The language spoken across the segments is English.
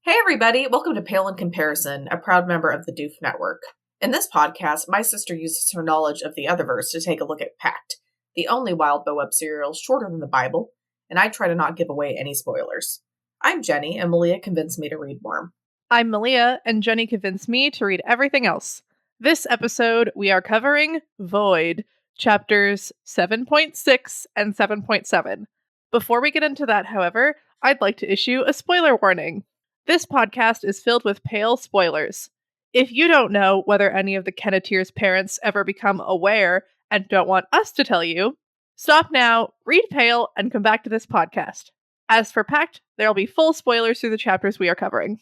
Hey everybody, welcome to Pale in Comparison, a proud member of the Doof Network. In this podcast, my sister uses her knowledge of the Otherverse to take a look at Pact, the only Wildbow web serial shorter than the Bible, and I try to not give away any spoilers. I'm Jenny, and Malia convinced me to read Worm. I'm Malia, and Jenny convinced me to read everything else. This episode, we are covering Void, chapters 7.6 and 7.7. Before we get into that, however, I'd like to issue a spoiler warning. This podcast is filled with pale spoilers. If you don't know whether any of the Kenneteer's parents ever become aware and don't want us to tell you, stop now, read Pale, and come back to this podcast. As for Pact, there will be full spoilers through the chapters we are covering.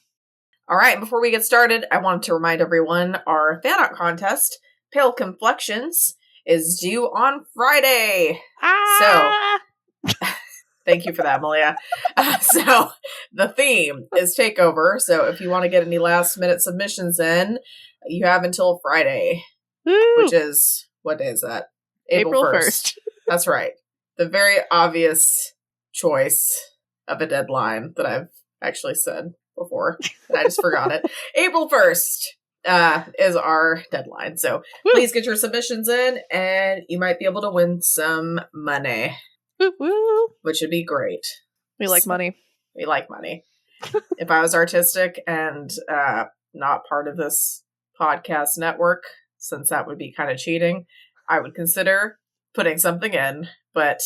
All right, before we get started, I wanted to remind everyone our fan art contest, Pale Complexions, is due on Friday. So, thank you for that, Malia. So, the theme is Takeover. So, if you want to get any last-minute submissions in, you have until Friday. Woo! Which is, what day is that? April 1st. That's right. The very obvious choice of a deadline that I've actually said before, and I just forgot it. April 1st is our deadline. So, please get your submissions in, and you might be able to win some money. Woo-woo. Which would be great. We like money. We like money. If I was artistic and not part of this podcast network, since that would be kind of cheating, I would consider putting something in, but...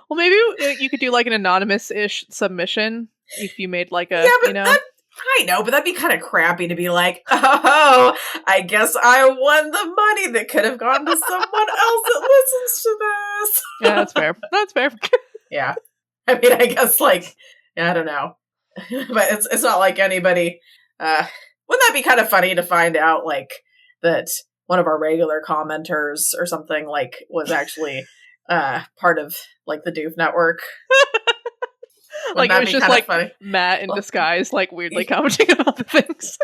Well, maybe you could do like an anonymous-ish submission if you made like a, I know, but that'd be kind of crappy to be like, oh, I guess I won the money that could have gone to someone else that listens to this. Yeah, that's fair. That's fair. Yeah. I mean, I guess, like, I don't know. But it's not like anybody... wouldn't that be kind of funny to find out, like, that one of our regular commenters or something, like, was actually part of, like, the Doof Network? Like, it was just, like, funny? Matt in disguise, like, weirdly commenting about the things.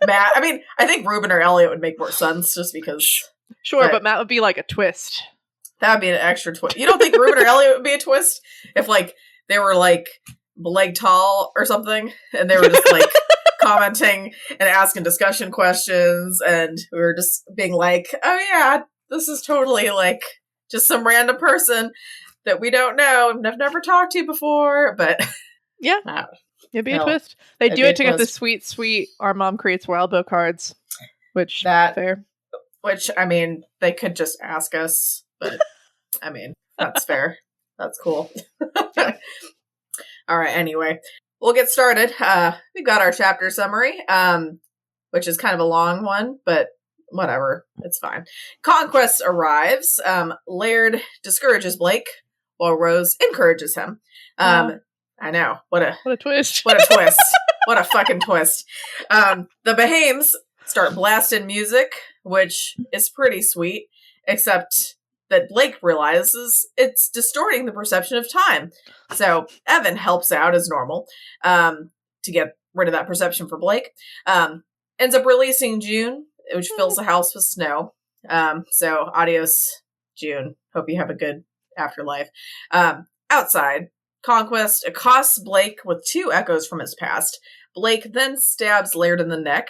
Matt, I mean, I think Ruben or Elliot would make more sense, just because... Sure, but Matt would be, like, a twist. That would be an extra twist. You don't think Ruben or Elliot would be a twist? If, like, they were, like, leg tall or something, and they were just, like, commenting and asking discussion questions, and we were just being like, oh yeah, this is totally, like, just some random person that we don't know and have never talked to before, but... Yeah, it'd be a twist. They do it to get the sweet, sweet Our Mom Creates Wildbow cards, which, fair. Which, I mean, they could just ask us, but, I mean, that's fair. That's cool. All right, anyway, we'll get started. We've got our chapter summary, which is kind of a long one, but whatever, it's fine. Conquest arrives. Laird discourages Blake, while Rose encourages him. I know. What a twist. What a twist. What a fucking twist. The Behames start blasting music, which is pretty sweet, except that Blake realizes it's distorting the perception of time. So Evan helps out as normal to get rid of that perception for Blake. Ends up releasing June, which fills the house with snow. So adios, June. Hope you have a good afterlife. Outside, Conquest accosts Blake with 2 echoes from his past. Blake then stabs Laird in the neck.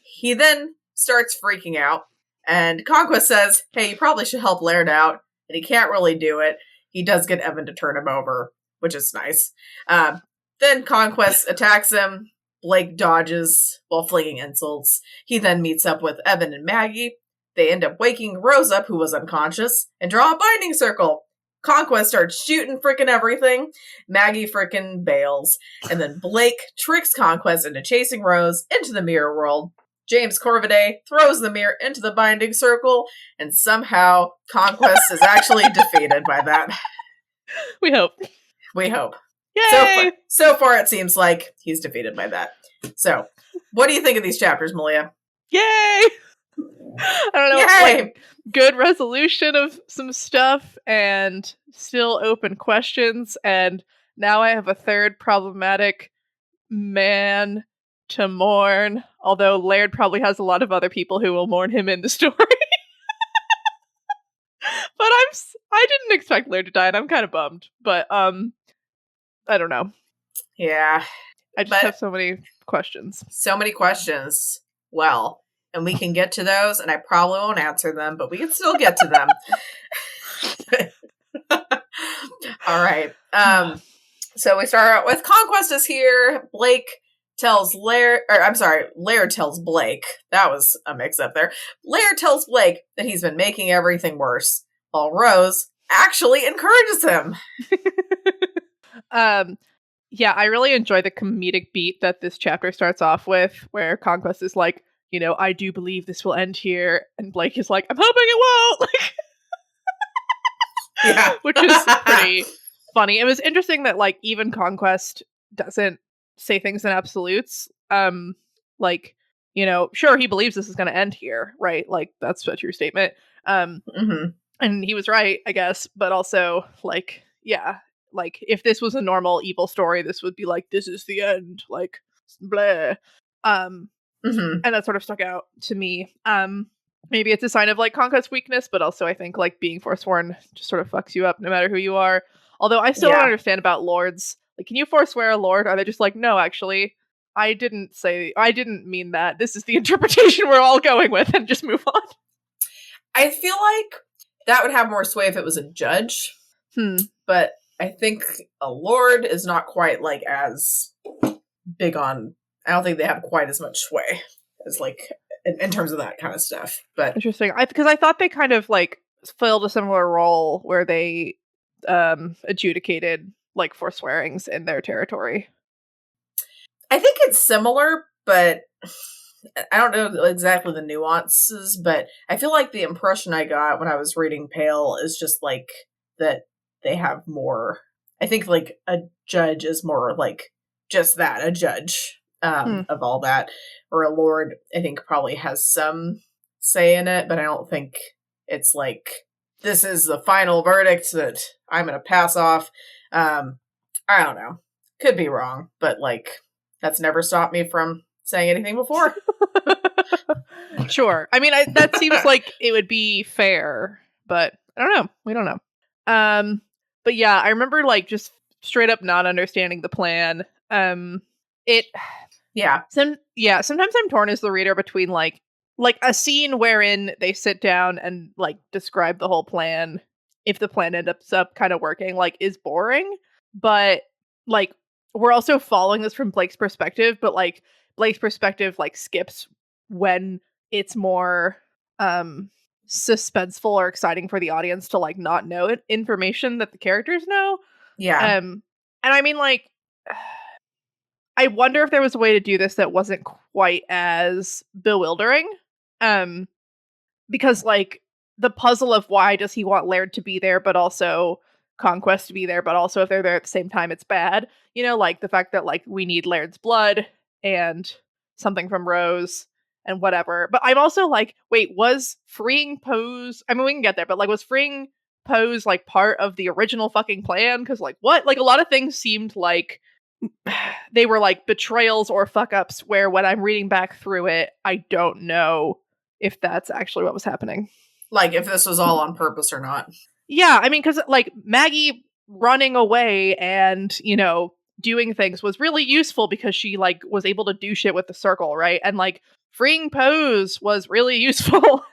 He then starts freaking out, and Conquest says, hey, you probably should help Laird out, and he can't really do it. He does get Evan to turn him over, which is nice. Then Conquest attacks him. Blake dodges while flinging insults. He then meets up with Evan and Maggie. They end up waking Rose up, who was unconscious, and draw a binding circle. Conquest starts shooting frickin' everything. Maggie frickin' bails. And then Blake tricks Conquest into chasing Rose into the mirror world. James Corvidae throws the mirror into the binding circle, and somehow Conquest is actually defeated by that. We hope. We hope. Yay! So far, it seems like he's defeated by that. So, what do you think of these chapters, Malia? Yay! I don't know. Yay! Like, good resolution of some stuff, and still open questions, and now I have a third problematic man to mourn, although Laird probably has a lot of other people who will mourn him in the story. But I didn't expect Laird to die, and I'm kind of bummed. But I don't know. Yeah. I just have so many questions. So many questions. Well, and we can get to those, and I probably won't answer them, but we can still get to them. All right. So we start out with Conquest is here. Laird tells Blake. That was a mix-up there. Laird tells Blake that he's been making everything worse, while Rose actually encourages him. Yeah, I really enjoy the comedic beat that this chapter starts off with, where Conquest is like, I do believe this will end here, and Blake is like, I'm hoping it won't! Yeah. Which is pretty funny. It was interesting that, even Conquest doesn't say things in absolutes. Sure, he believes this is going to end here, right? That's a true statement. Mm-hmm. And he was right, I guess, but also, if this was a normal evil story, this would be this is the end, blah. Mm-hmm. And that sort of stuck out to me. Maybe it's a sign of Conquest weakness, but also I think being forsworn just sort of fucks you up no matter who you are. Although I still don't understand about lords. Can you forswear a lord? Are they just no, actually, I didn't mean that. This is the interpretation we're all going with, and just move on. I feel like that would have more sway if it was a judge. But I think a lord is not quite as big on. I don't think they have quite as much sway as in terms of that kind of stuff. But interesting, because I thought they kind of filled a similar role where they adjudicated forswearings in their territory. I think it's similar, but I don't know exactly the nuances. But I feel like the impression I got when I was reading Pale is just that they have more. I think a judge is more just that, a judge of all that, or a lord. I think probably has some say in it, but I don't think it's this is the final verdict that I'm going to pass off. I don't know. Could be wrong, but that's never stopped me from saying anything before. Sure. I mean, that seems like it would be fair, but I don't know. We don't know. But yeah, I remember just straight up not understanding the plan. Sometimes I'm torn as the reader between a scene wherein they sit down and describe the whole plan. If the plan ends up kind of working, is boring, but we're also following this from Blake's perspective, but Blake's perspective skips when it's more suspenseful or exciting for the audience to not know information that the characters know. Yeah. And I mean I wonder if there was a way to do this that wasn't quite as bewildering. Because the puzzle of why does he want Laird to be there, but also Conquest to be there, but also if they're there at the same time, it's bad. The fact that we need Laird's blood and something from Rose and whatever. But I'm also wait, was freeing Pose? I mean, we can get there, but was freeing Pose part of the original fucking plan? Because what? A lot of things seemed they were betrayals or fuck ups. Where when I'm reading back through it, I don't know if that's actually what was happening. If this was all on purpose or not. Yeah, I mean, because Maggie running away and doing things was really useful because she was able to do shit with the circle, right? And freeing Pose was really useful,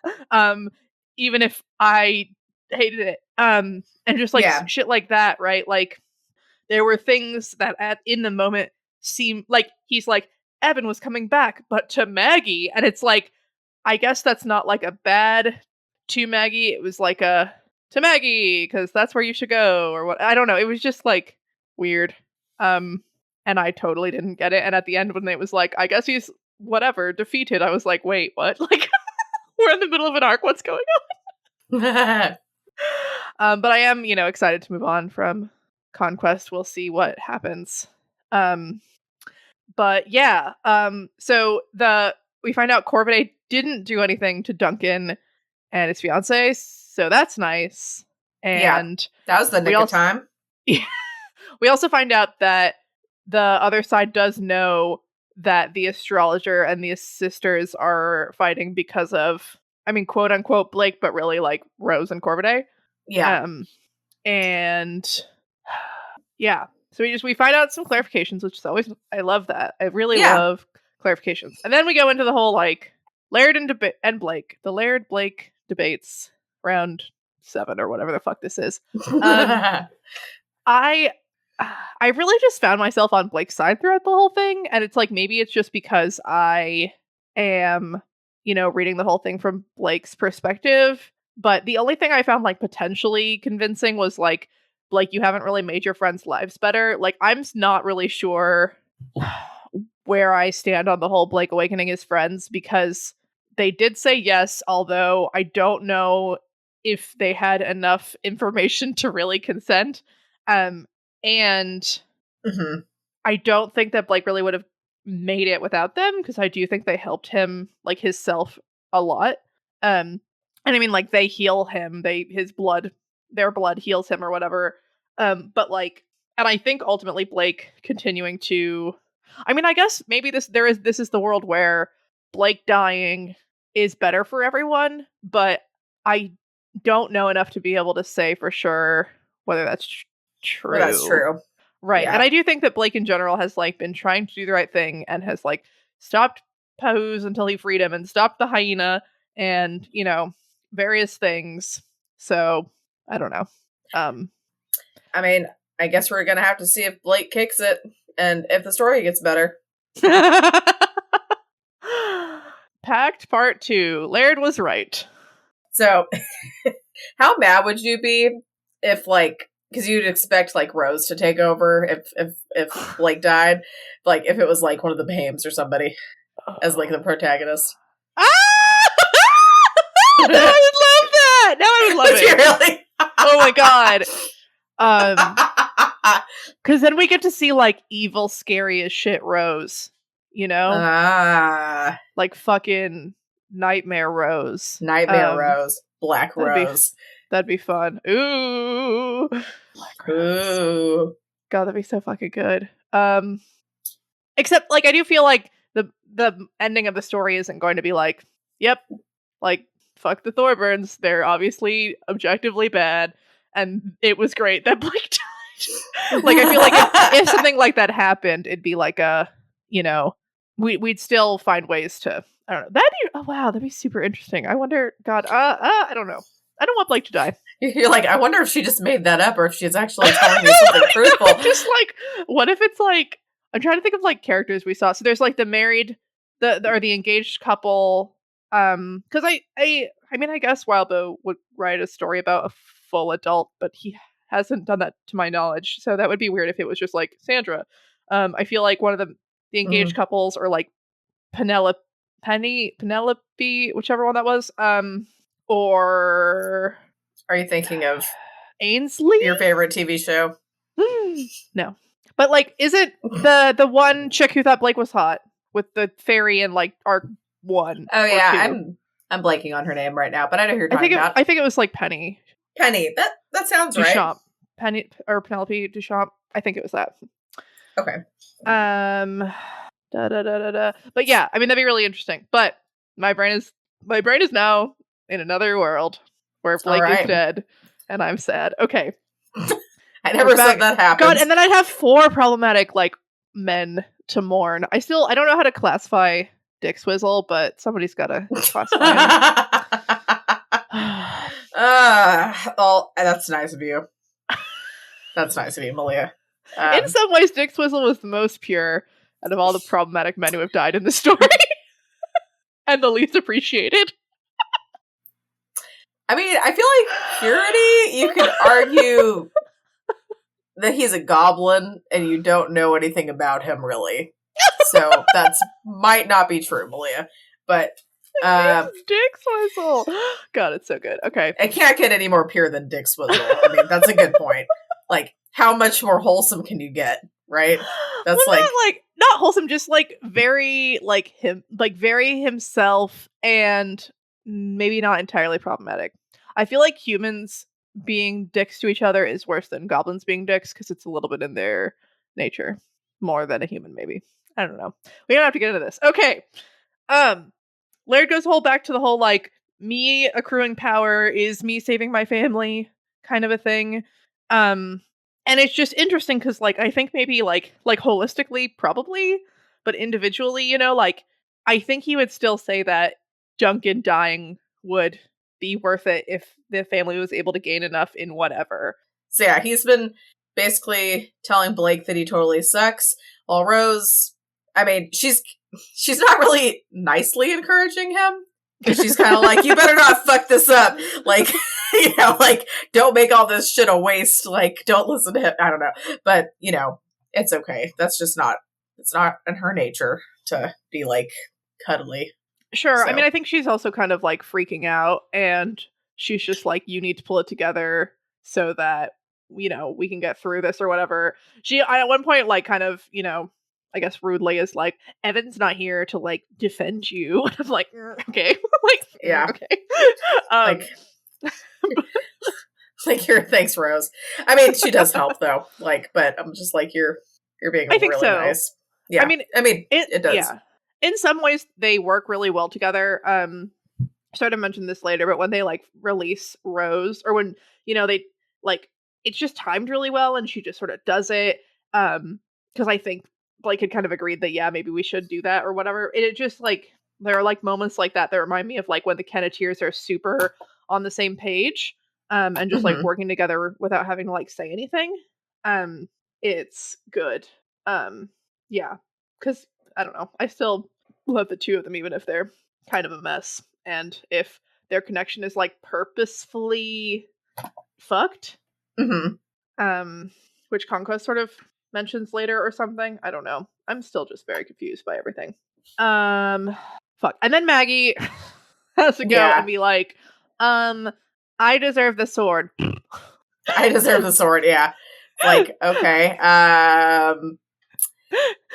even if I hated it. And just shit like that, right? There were things that in the moment seemed he's Evan was coming back, but to Maggie, and it's I guess that's not a bad to Maggie. It was a to Maggie because that's where you should go, or what? I don't know. It was just weird. And I totally didn't get it. And at the end, when it was I guess he's whatever defeated, I was wait, what? We're in the middle of an arc. What's going on? But I am, excited to move on from Conquest. We'll see what happens. But yeah. So we find out Corvidae didn't do anything to Duncan and his fiance, so that's nice. And that was the nick of time. We also find out that the other side does know that the astrologer and the sisters are fighting because of, I mean, quote unquote Blake, but really Rose and Corvidae. Yeah. And yeah, So we find out some clarifications, which is always, I love that. I really love clarifications. And then we go into the whole like Laird and Blake, the Laird Blake debates, round 7 or whatever the fuck this is. I really just found myself on Blake's side throughout the whole thing, and it's like maybe it's just because I am, reading the whole thing from Blake's perspective. But the only thing I found like potentially convincing was like, Blake, you haven't really made your friends' lives better. Like, I'm not really sure where I stand on the whole Blake awakening his friends, because they did say yes, although I don't know if they had enough information to really consent. And I don't think that Blake really would have made it without them, because I do think they helped him, like, his self a lot. And I mean, like, they heal him. Their blood heals him or whatever. But like, and I think ultimately Blake continuing to, I mean, I guess maybe this is the world where Blake dying is better for everyone, but I don't know enough to be able to say for sure whether that's true. Well, that's true. Right. Yeah. And I do think that Blake in general has like been trying to do the right thing and has like stopped Pose until he freed him and stopped the hyena and, various things. So I don't know. I mean, I guess we're gonna have to see if Blake kicks it and if the story gets better. Pact Part 2. Laird was right. So, how mad would you be if, like, because you'd expect, like, Rose to take over if Blake died, like, if it was, like, one of the Bahames or somebody as, like, the protagonist. Ah! Now I would love that! Now I would love it. Really? Oh my god. Because then we get to see, like, evil, scary as shit Rose. Like fucking Nightmare Rose. Nightmare Rose. Black Rose. That'd be fun. Ooh. Black Rose. Ooh. God, that'd be so fucking good. Except, like, I do feel like the ending of the story isn't going to be like, yep, like, fuck the Thorburns. They're obviously objectively bad. And it was great that Blake died. Like, I feel like if something like that happened, it'd be like we'd still find ways to, I don't know. That'd be super interesting. I wonder, God, I don't know. I don't want Blake to die. You're like, I wonder if she just made that up or if she's actually telling you something truthful. Just like, what if it's like, I'm trying to think of like characters we saw. So there's like the married, or the engaged couple. Because I mean, I guess Wildbow would write a story about a full adult, but he hasn't done that to my knowledge. So that would be weird if it was just like Sandra. I feel like one of the engaged couples, or like Penelope, whichever one that was. Or are you thinking of Ainsley, your favorite TV show? No, but like, is it the one chick who thought Blake was hot with the fairy in like arc 1? Oh yeah, I'm blanking on her name right now, but I know who you're talking about. I think it was like Penny. That sounds Duchamp. right. Penny or Penelope Duchamp. I think it was that. Okay. But yeah, I mean, that'd be really interesting. But my brain is now in another world where Blake is dead and I'm sad. Okay. I never said that happened. God, and then I'd have 4 problematic like men to mourn. I don't know how to classify Dick Swizzle, but somebody's gotta classify him. Well, that's nice of you. That's nice of you, Malia. In some ways, Dick Swizzle was the most pure out of all the problematic men who have died in the story. And the least appreciated. I mean, I feel like purity, you could argue that he's a goblin and you don't know anything about him, really. So that's might not be true, Malia. But Dick Swizzle. God, it's so good. Okay. It can't get any more pure than Dick Swizzle. I mean, that's a good point. Like, how much more wholesome can you get, right? That's not wholesome, just like very like him, like very himself, and maybe not entirely problematic. I feel like humans being dicks to each other is worse than goblins being dicks, because it's a little bit in their nature more than a human, maybe. I don't know. We don't have to get into this. Okay. Laird goes back to the whole like me accruing power is me saving my family kind of a thing. And it's just interesting because, like, I think maybe, like holistically, probably, but individually, you know, like, I think he would still say that Duncan dying would be worth it if the family was able to gain enough in whatever. So yeah, he's been basically telling Blake that he totally sucks, while Rose, I mean, she's not really nicely encouraging him, because she's kind of like, you better not fuck this up, like, you know, like, don't make all this shit a waste, like, don't listen to him, I don't know, but, you know, it's okay, that's just not, it's not in her nature to be, like, cuddly. Sure, So. I mean, I think she's also kind of, like, freaking out, and she's just like, you need to pull it together so that, you know, we can get through this or whatever. She, at one point, like, kind of, you know, I guess rudely is like, Evan's not here to, like, defend you. I'm like, okay. Like, yeah. Okay. Like, here, thanks, Rose. I mean, she does help, though. Like, but I'm just like, you're being I think really so. nice. Yeah. I mean, it does. Yeah. In some ways, they work really well together. Sort of mention this later, but when they, like, release Rose, or when, you know, they, like, it's just timed really well, and she just sort of does it. Because I think Blake had kind of agreed that, yeah, maybe we should do that or whatever. And it just, like, there are, like, moments like that remind me of, like, when the Kenneteers are super on the same page, and just, like, working together without having to, like, say anything. It's good. Yeah. Because, I don't know, I still love the two of them, even if they're kind of a mess. And if their connection is, like, purposefully fucked, which Conquest sort of mentions later or something. I don't know. I'm still just very confused by everything. Fuck. And then Maggie has to go and be like, I deserve the sword. I deserve the sword, yeah. Like, okay.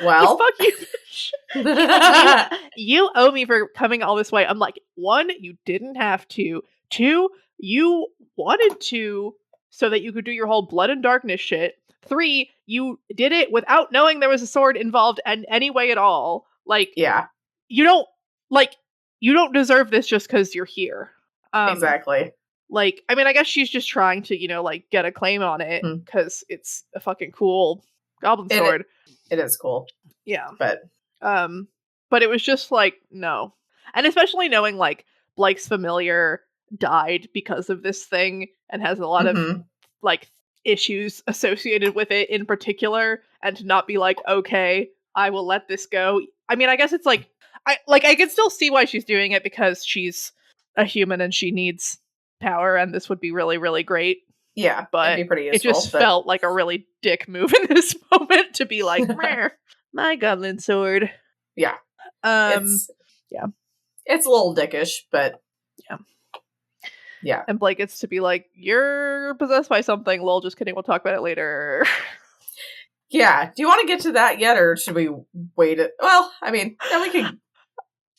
Well, fuck you, bitch. You owe me for coming all this way. I'm like, 1, you didn't have to. 2, you wanted to so that you could do your whole blood and darkness shit. 3, you did it without knowing there was a sword involved in any way at all. Like, yeah. You don't deserve this just because you're here. Exactly. Like, I mean, I guess she's just trying to, you know, like, get a claim on it because it's a fucking cool goblin sword. It is cool. Yeah. But it was just like, no. And especially knowing, like, Blake's familiar died because of this thing and has a lot of, like, issues associated with it in particular, and to not be like, okay, I will let this go. I mean, I guess it's like, I can still see why she's doing it, because she's a human and she needs power, and this would be really, really great. Yeah, but it'd be pretty useful, it just felt like a really dick move in this moment to be like, my goblin sword. Yeah. It's a little dickish, but yeah. And Blake gets to be like, you're possessed by something. Lol, just kidding. We'll talk about it later. Yeah. Do you want to get to that yet, or should we wait it? Well, I mean, yeah, we can.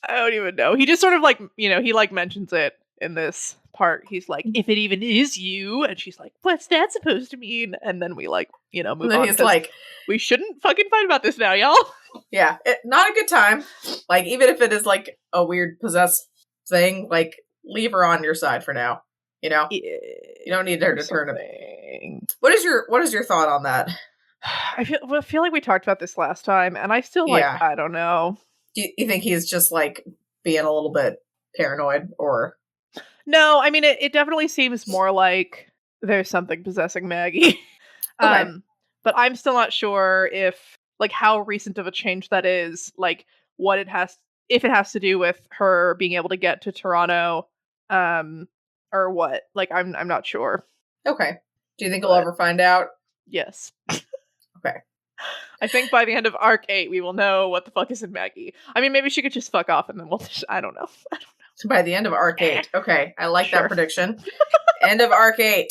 I don't even know. He just sort of, like, you know, he, like, mentions it in this part. He's like, if it even is you, and she's like, what's that supposed to mean? And then we, like, you know, move on. He's like, we shouldn't fucking fight about this now, y'all. Yeah, not a good time. Like, even if it is, like, a weird possessed thing, like, leave her on your side for now. You know, you don't need her to turn it. What is your thought on that? I feel like we talked about this last time, and I still, like, I don't know. Do you think he's just, like, being a little bit paranoid, or? No, I mean, it definitely seems more like there's something possessing Maggie. Okay. But I'm still not sure if, like, how recent of a change that is, like, if it has to do with her being able to get to Toronto, or what. Like, I'm not sure. Okay. Do you think we'll ever find out? Yes. Okay. I think by the end of Arc 8, we will know what the fuck is in Maggie. I mean, maybe she could just fuck off, and then we'll just, I don't know. By the end of Arc 8. Okay, I like that prediction. End of Arc 8.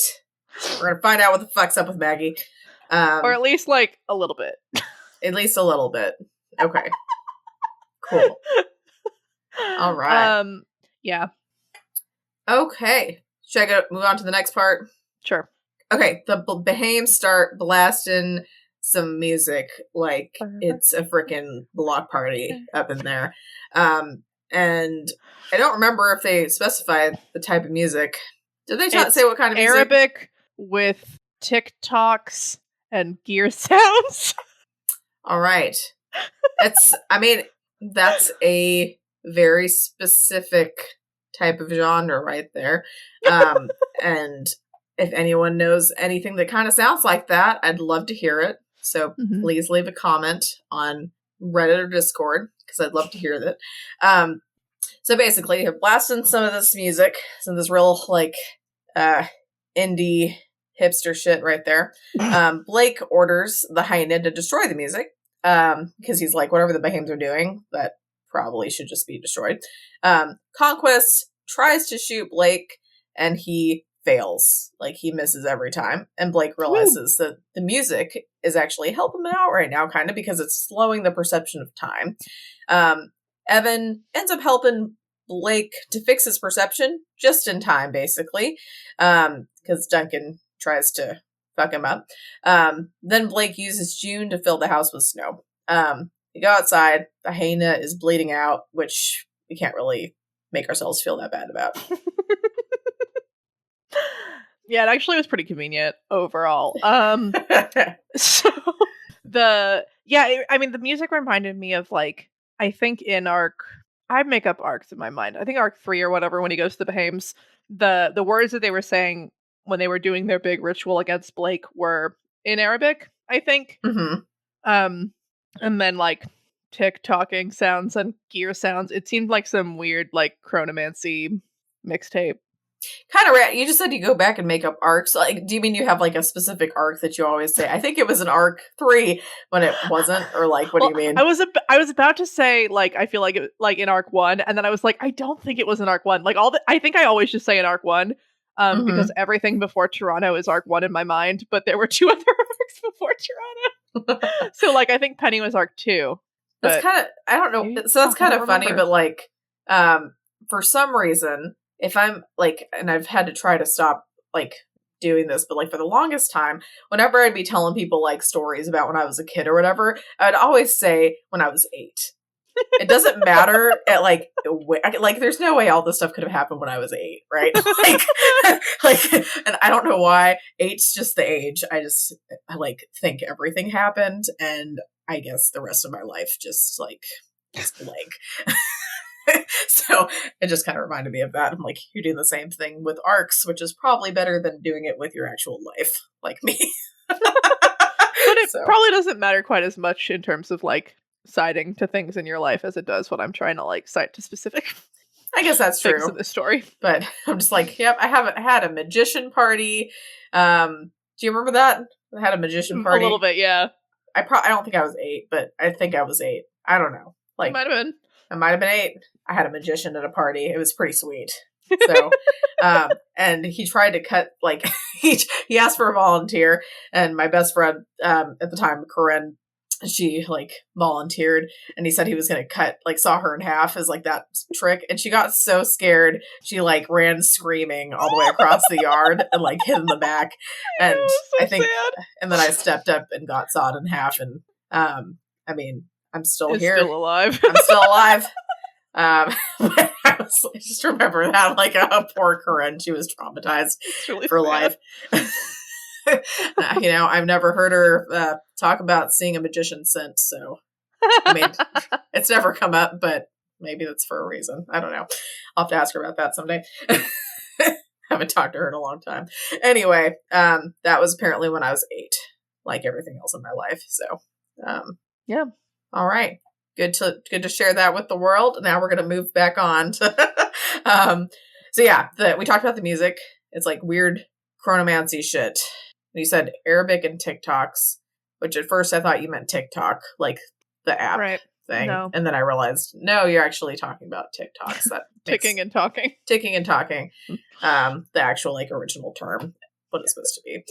We're gonna find out what the fuck's up with Maggie. Or at least, like, a little bit. At least a little bit. Okay. Cool. All right. Yeah. Okay. Should I move on to the next part? Sure. Okay, the Behames start blasting some music like it's a freaking block party up in there. And I don't remember if they specified the type of music. Did they say what kind of music? Arabic with TikToks and gear sounds. All right. That's a very specific type of genre right there. And if anyone knows anything that kind of sounds like that, I'd love to hear it. So please leave a comment on Reddit or Discord, because I'd love to hear that. So basically, you're blasting some of this music, some of this real, like, indie hipster shit right there. Blake orders the hyena to destroy the music, because he's like, whatever the Behemoths are doing, that probably should just be destroyed. Conquest tries to shoot Blake, and he fails. Like, he misses every time. And Blake realizes that the music is actually helping him out right now, kind of, because it's slowing the perception of time. Evan ends up helping Blake to fix his perception just in time, basically, because Duncan tries to fuck him up. Then Blake uses June to fill the house with snow. We go outside. The hyena is bleeding out, which we can't really make ourselves feel that bad about. Yeah, it actually was pretty convenient overall. So the music reminded me of, like, I think in I make up arcs in my mind. I think arc 3 or whatever, when he goes to the Behemoths, the words that they were saying when they were doing their big ritual against Blake were in Arabic, I think. And then, like, tick-tocking sounds and gear sounds. It seemed like some weird, like, chronomancy mixtape. Kind of rad. You just said you go back and make up arcs. Like, do you mean you have, like, a specific arc that you always say? I think it was an arc 3 when it wasn't, or, like, what do you mean? I was about to say, like, I feel like it, like, in arc 1, and then I was like, I don't think it was in arc 1. Like, I think I always just say in arc 1, because everything before Toronto is arc 1 in my mind, but there were 2 other arcs before Toronto. So, like, I think Penny was arc 2. That's kind of, I don't know. So that's kind of funny, but, like, for some reason, if I'm, like, and I've had to try to stop, like, doing this, but, like, for the longest time, whenever I'd be telling people, like, stories about when I was a kid or whatever, I'd always say when I was 8. It doesn't matter at, like, there's no way all this stuff could have happened when I was 8, right? like, and I don't know why. 8's just the age. I think everything happened, and I guess the rest of my life just blank. So it just kind of reminded me of that. I'm like, you're doing the same thing with arcs, which is probably better than doing it with your actual life, like me. But it probably doesn't matter quite as much in terms of, like, citing to things in your life as it does when I'm trying to, like, cite to specific I guess that's true. in the story. But I'm just like, yep, I haven't had a magician party. Do you remember that? I had a magician party. A little bit, yeah. I don't think I was 8, but I think I was 8. I don't know. Like, it might have been. I might have been 8. I had a magician at a party. It was pretty sweet. So, and he tried to cut, like, he asked for a volunteer, and my best friend, at the time, Corinne, she, like, volunteered, and he said he was going to saw her in half as, like, that trick, and she got so scared, she, like, ran screaming all the way across the yard and, like, hid in the back, and so sad. And then I stepped up and got sawed in half, and, I mean, I'm still here. Still alive. I'm still alive. I just remember that, like, poor Corinne, she was traumatized really for sad. life. I've never heard her talk about seeing a magician since, so, I mean, it's never come up, but maybe that's for a reason. I don't know. I'll have to ask her about that someday. Haven't talked to her in a long time. Anyway, that was apparently when I was 8, like everything else in my life, so, yeah. All right. Good to share that with the world. Now we're going to move back on to, so yeah, we talked about the music. It's like weird chronomancy shit. You said Arabic and TikToks, which at first I thought you meant TikTok, like the app thing. No. And then I realized, no, you're actually talking about TikToks. That Ticking and talking. Ticking and talking. The actual, like, original term, what it's supposed to be.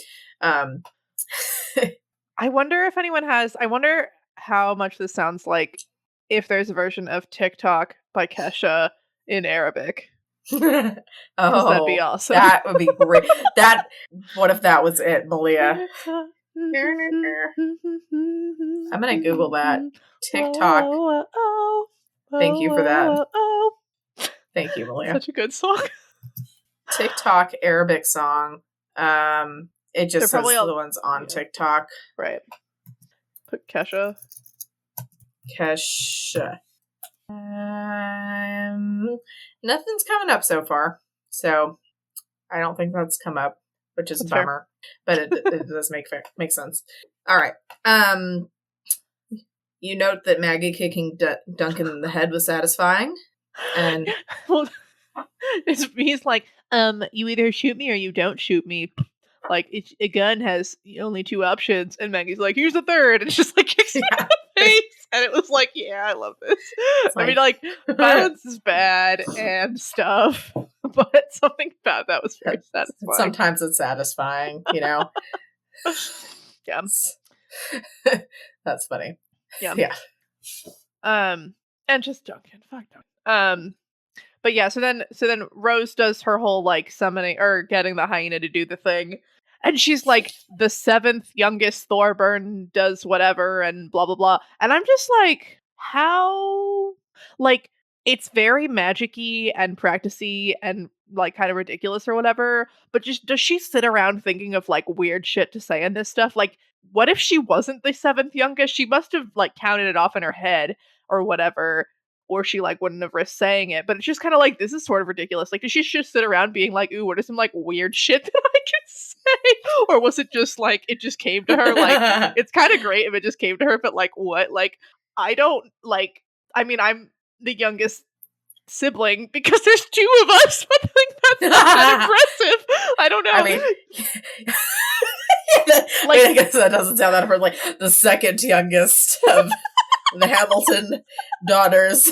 I wonder how much this sounds like if there's a version of TikTok by Kesha in Arabic. Oh, that'd be awesome. That would be great. What if that was it, Malia? I'm gonna Google that. TikTok. Thank you for that. Thank you, Malia. Such a good song. TikTok Arabic song. It just They're says probably all- the ones on yeah. TikTok. Right. Put Kesha. Kesha. Nothing's coming up so far, so I don't think that's come up, which is a bummer. But it does make sense. All right. You note that Maggie kicking Duncan in the head was satisfying, and well, he's like, you either shoot me or you don't shoot me. Like, a gun has only 2 options, and Maggie's like, here's the third, and just like kicks him in the face. And it was like, yeah, I love this. I mean, like, violence is bad and stuff, but something about that was very satisfying. Sometimes it's satisfying, you know? Yeah. That's funny. Yeah. Yeah. And just Duncan. Fuck Duncan. But yeah, so then Rose does her whole, like, summoning, or getting the hyena to do the thing. And she's like, the 7th youngest Thorburn does whatever, and blah, blah, blah. And I'm just like, how? Like, it's very magic-y and practice-y and, like, kind of ridiculous or whatever. But just, does she sit around thinking of, like, weird shit to say in this stuff? Like, what if she wasn't the 7th youngest? She must have, like, counted it off in her head or whatever. Or she, like, wouldn't have risked saying it. But it's just kind of like, this is sort of ridiculous. Like, did she just sit around being like, ooh, what is some, like, weird shit that I could say? Or was it just, like, it just came to her? Like, it's kind of great if it just came to her, but, like, what? Like, I don't, like, I mean, I'm the youngest sibling because there's 2 of us, but, like, that's not that impressive. I don't know. I mean... like, I guess that doesn't sound that hard. Like, the 2nd youngest of... the Hamilton daughters.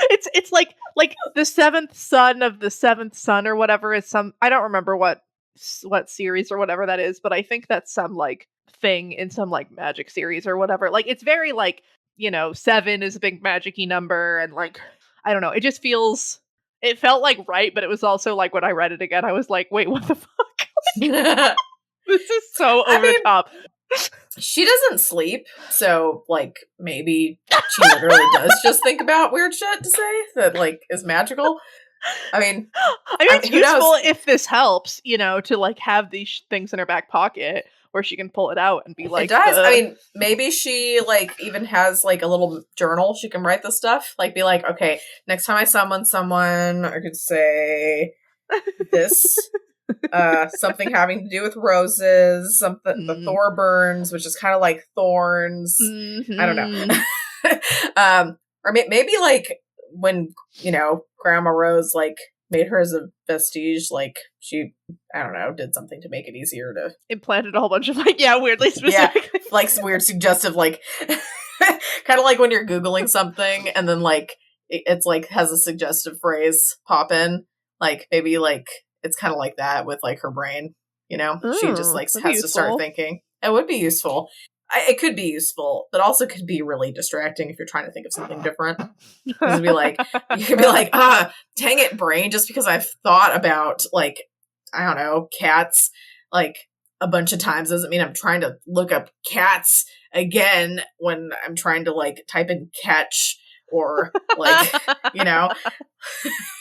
It's like the 7th son of the 7th son or whatever is some, I don't remember what series or whatever that is, but I think that's some, like, thing in some, like, magic series or whatever. Like, it's very, like, you know, 7 is a big magic-y number, and, like, I don't know, it just feels, it felt like right, but it was also like, when I read it again, I was like, wait, what the fuck? Like, this is so over the top. She doesn't sleep, so, like, maybe she literally does just think about weird shit to say that, like, is magical. I mean, it's useful if this helps, you know, to, like, have these things in her back pocket where she can pull it out and be like, it does. I mean, maybe she, like, even has, like, a little journal she can write the stuff. Like, be like, okay, next time I summon someone, I could say this. Something having to do with roses, something the Thorburns, which is kind of like thorns. Mm-hmm. I don't know. Or maybe, like, when, you know, Grandma Rose, like, made her as a vestige, like, she, I don't know, did something to make it easier to... implanted a whole bunch of, like, weirdly specific. Yeah, like, some weird suggestive, like, kind of like when you're Googling something, and then, like, it's, like, has a suggestive phrase pop in. Like, maybe, like, it's kind of like that with, like, her brain, you know? She just, like, has to start thinking. It would be useful. It could be useful, but also could be really distracting if you're trying to think of something different. Because you could be like, dang it, brain, just because I've thought about, like, I don't know, cats, like, a bunch of times doesn't mean I'm trying to look up cats again when I'm trying to, like, type in catch or, like, you know?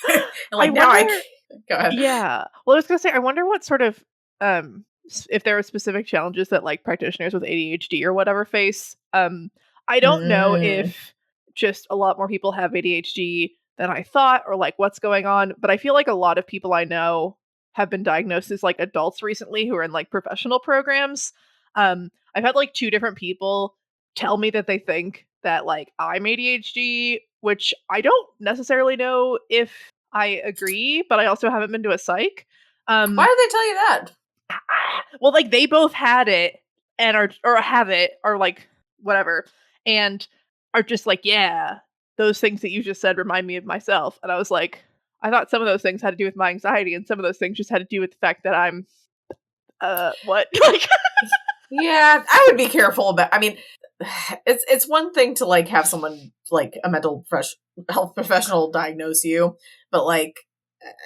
And, like, go ahead. Yeah. Well, I was going to say, I wonder what sort of, if there are specific challenges that, like, practitioners with ADHD or whatever face. I don't know if just a lot more people have ADHD than I thought, or, like, what's going on, but I feel like a lot of people I know have been diagnosed as, like, adults recently who are in, like, professional programs. I've had, like, 2 different people tell me that they think that, like, I'm ADHD, which I don't necessarily know if I agree, but I also haven't been to a psych. Why did they tell you that? Well, like, they both had it and are like, whatever, and are just like, yeah, those things that you just said remind me of myself. And I was like, I thought some of those things had to do with my anxiety, and some of those things just had to do with the fact that I'm, what? Yeah, I would be careful about, I mean, it's one thing to, like, have someone, like, a mental health professional diagnose you, but, like,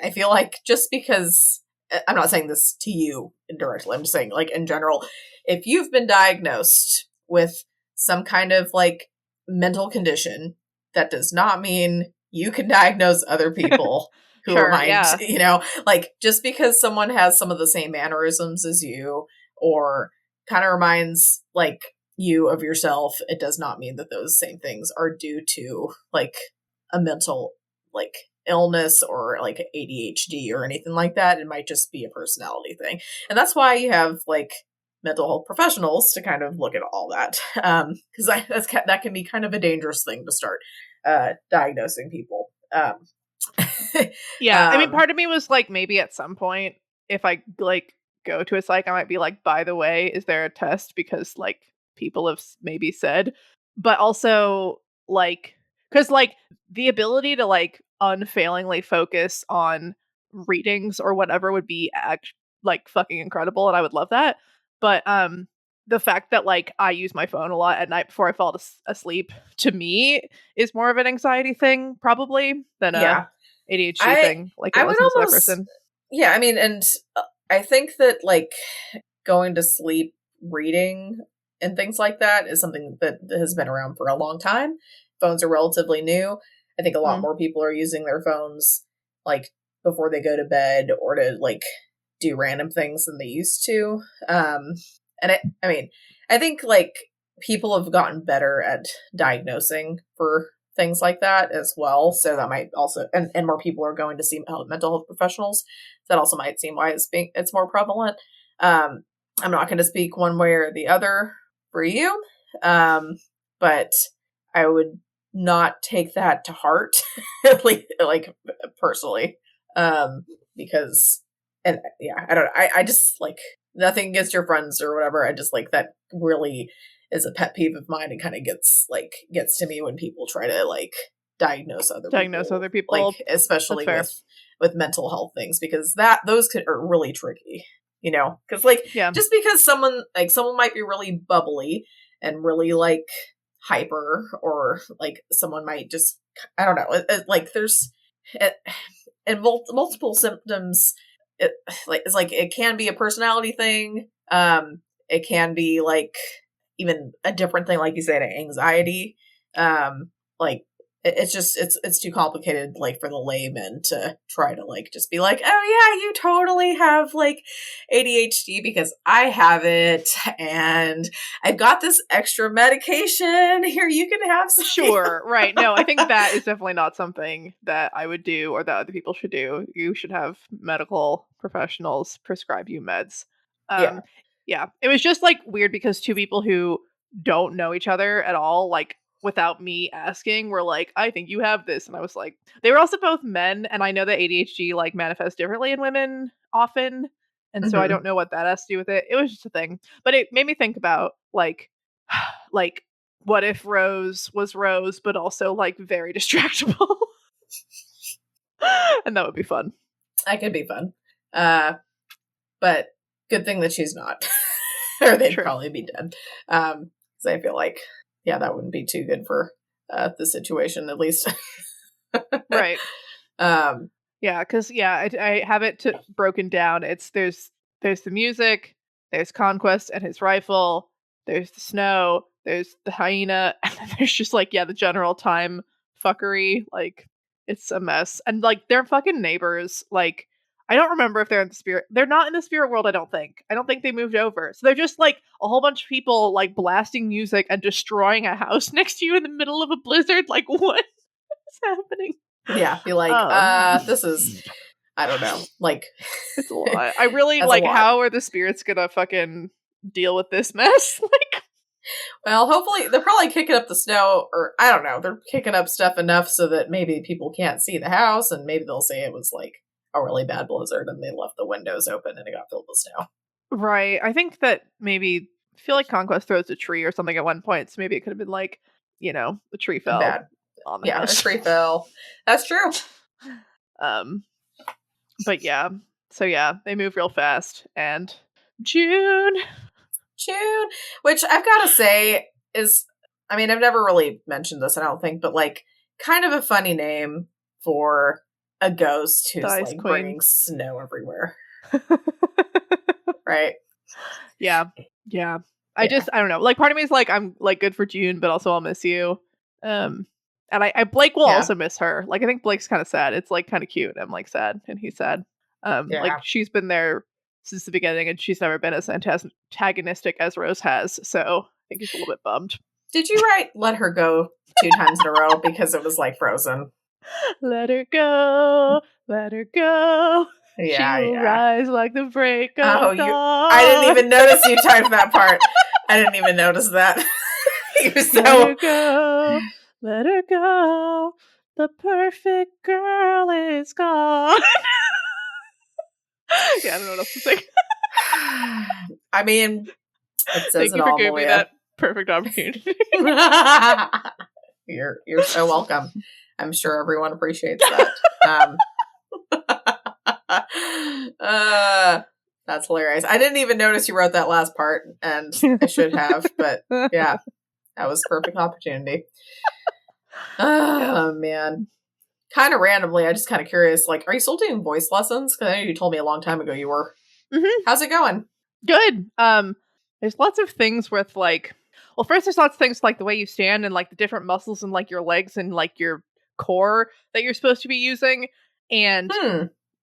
I feel like just because, I'm not saying this to you indirectly, I'm just saying, like, in general, if you've been diagnosed with some kind of, like, mental condition, that does not mean you can diagnose other people who am Sure, I, yeah. like, just because someone has some of the same mannerisms as you, or kind of reminds, like, you of yourself, it does not mean that those same things are due to, like, a mental, like, illness or, like, ADHD or anything like that. It might just be a personality thing. And that's why you have, like, mental health professionals to kind of look at all that. Because that can be kind of a dangerous thing to start diagnosing people. Yeah, I mean, part of me was like, maybe at some point, if I like go to a psych, I might be like, by the way, is there a test? Because like people have maybe said, but also like, because like the ability to like unfailingly focus on readings or whatever would be like fucking incredible, and I would love that. But the fact that like I use my phone a lot at night before I fall asleep, to me is more of an anxiety thing probably than a Yeah. ADHD I thing, like it I was would in this other almost, person. yeah, I mean, and I think that, like, going to sleep reading and things like that is something that has been around for a long time. Phones are relatively new. I think a lot Mm. more people are using their phones, like, before they go to bed or to, like, do random things than they used to. I mean, I think, like, people have gotten better at diagnosing for things like that as well. So that might also, and more people are going to see mental health professionals. That also might seem why it's more prevalent. I'm not going to speak one way or the other for you, but I would not take that to heart, at least, like, personally, because, and yeah, I don't. I just, like, nothing against your friends or whatever. I just, like, that really is a pet peeve of mine, and kind of gets to me when people try to, like, diagnose other People. like, especially Fair. with mental health things, because those are really tricky, because, like, Yeah. just because someone might be really bubbly and really, like, hyper, or, like, someone might just, I don't know, like, there's and multiple symptoms. It's like, it can be a personality thing. It can be, like, even a different thing, like you said, anxiety. Like, it's just, it's too complicated, like, for the layman to try to, like, just be like, oh yeah, you totally have, like, ADHD because I have it, and I've got this extra medication here, you can have some. Sure, right. No, I think that is definitely not something that I would do or that other people should do. You should have medical professionals prescribe you meds. Yeah. Yeah. It was just like weird because two people who don't know each other at all, like without me asking, were like, I think you have this. And I was like, they were also both men, and I know that ADHD like manifests differently in women often. And so I don't know what that has to do with it. It was just a thing. But it made me think about like like what if Rose was Rose, but also like very distractible? And that would be fun. That could be fun. But good thing that she's not. Or they'd probably be dead. Because I feel like, yeah, that wouldn't be too good for the situation, at least. Right. Yeah, because I have it broken down. There's the music, there's Conquest and his rifle, there's the snow, there's the hyena, and then there's just like the general time fuckery. Like it's a mess, and like they're fucking neighbors. Like I don't remember if they're in the spirit. They're not in the spirit world. I don't think. I don't think they moved over. So they're just like a whole bunch of people like blasting music and destroying a house next to you in the middle of a blizzard. Like what is happening? Yeah, be like, this is, I don't know, like, it's a lot. I really like, how are the spirits gonna fucking deal with this mess? Like, well, hopefully they're probably kicking up the snow, or I don't know, they're kicking up stuff enough so that maybe people can't see the house, and maybe they'll say it was like a really bad blizzard and they left the windows open and it got filled with snow. Right. I think that maybe, I feel like Conquest throws a tree or something at one point, so maybe it could have been like, the tree fell on the house. A tree fell. That's true. But yeah. So yeah, they move real fast, and June, which I've got to say is, I mean, I've never really mentioned this, I don't think, but like kind of a funny name for a ghost who's like bringing snow everywhere. Right? Yeah. I don't know. Like part of me is like, I'm like good for June, but also I'll miss you. And Blake will Yeah. also miss her. Like, I think Blake's kind of sad. It's like kind of cute. I'm like sad and he's sad. Like she's been there since the beginning and she's never been as antagonistic as Rose has. So I think he's a little bit bummed. Did you write "Let Her Go" 2 times in a row because it was like Frozen? Let her go, let her go. Yeah, She will rise like the break of dawn. I didn't even notice you typed that part. I didn't even notice that. Let her go, let her go. The perfect girl is gone. Yeah, I don't know what else to say. I mean, it says thank it you for all, giving me Malia. that perfect opportunity. You're so welcome. I'm sure everyone appreciates that. That's hilarious. I didn't even notice you wrote that last part, and I should have, but yeah, that was a perfect opportunity. Oh, man. Kind of randomly, I just kind of curious, like, are you still doing voice lessons? Because I know you told me a long time ago you were. Mm-hmm. How's it going? Good. There's lots of things with like, well, first there's lots of things like the way you stand and like the different muscles in like your legs and like your core that you're supposed to be using, and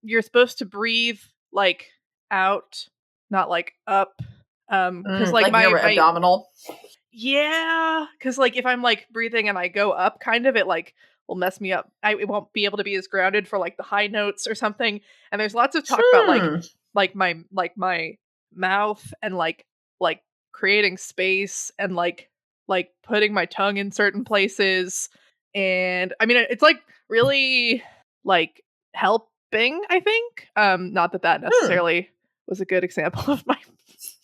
you're supposed to breathe like out, not like up. Because like my abdominal. Yeah, because like if I'm like breathing and I go up, kind of it like will mess me up. It won't be able to be as grounded for like the high notes or something. And there's lots of talk about like my mouth and like creating space and like putting my tongue in certain places. And I mean it's like really like helping, I think. Not that necessarily was a good example of my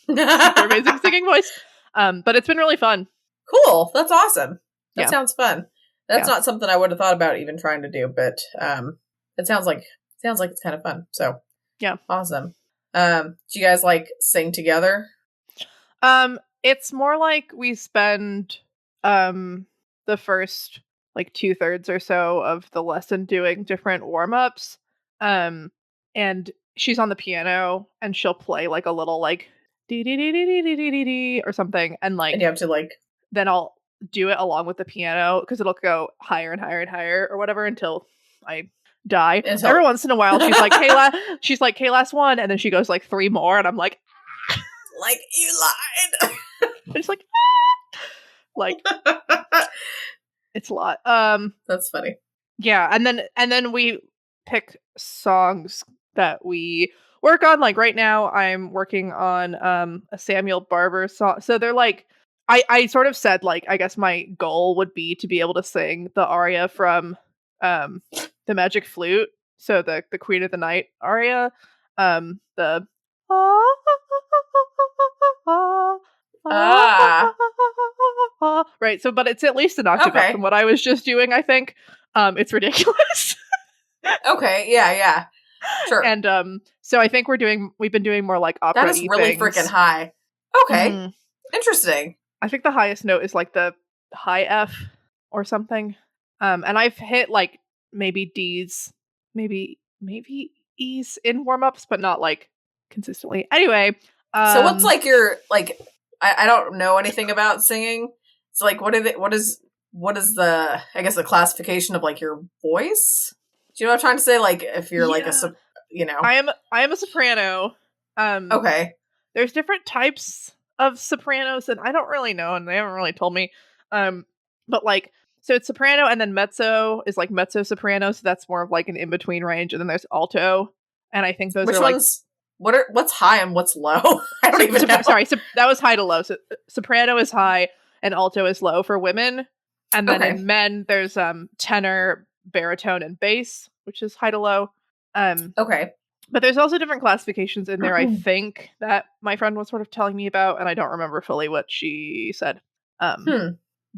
super amazing singing voice. But it's been really fun. Cool. That's awesome. That sounds fun. That's not something I would have thought about even trying to do, but it sounds like it's kind of fun. So yeah, awesome. Do you guys like sing together? It's more like we spend the first like 2/3 or so of the lesson doing different warm-ups. And she's on the piano and she'll play like a little like dee dee dee dee dee dee dee dee or something, and like and you have to like then I'll do it along with the piano because it'll go higher and higher and higher or whatever until I die. Every once in a while she's like, hey, last one, and then she goes like 3 more and I'm like you lied. It's like like it's a lot. That's funny. Yeah, and then we pick songs that we work on. Like right now I'm working on a Samuel Barber song. So they're like I sort of said like I guess my goal would be to be able to sing the aria from the Magic Flute. So the Queen of the Night aria. The right, so but it's at least an octave up from what I was just doing, I think. It's ridiculous. Okay, yeah. Sure. And so I think we've been doing more like opera. That is really freaking high. Okay. Interesting. I think the highest note is like the high F or something. And I've hit like maybe D's, maybe E's in warm-ups, but not like consistently. Anyway, so what's like your like I don't know anything about singing. So like what is the I guess the classification of like your voice? Do you know what I'm trying to say? Like if you're like I am a soprano. Okay. There's different types of sopranos and I don't really know and they haven't really told me. But like so it's soprano and then mezzo is like mezzo soprano, so that's more of like an in-between range, and then there's alto. And I think those are like what's high and what's low? I don't even know. Sorry, that was high to low. So soprano is high and alto is low for women. And then in men, there's tenor, baritone, and bass, which is high to low. Okay. But there's also different classifications in there, I think, that my friend was sort of telling me about, and I don't remember fully what she said. But,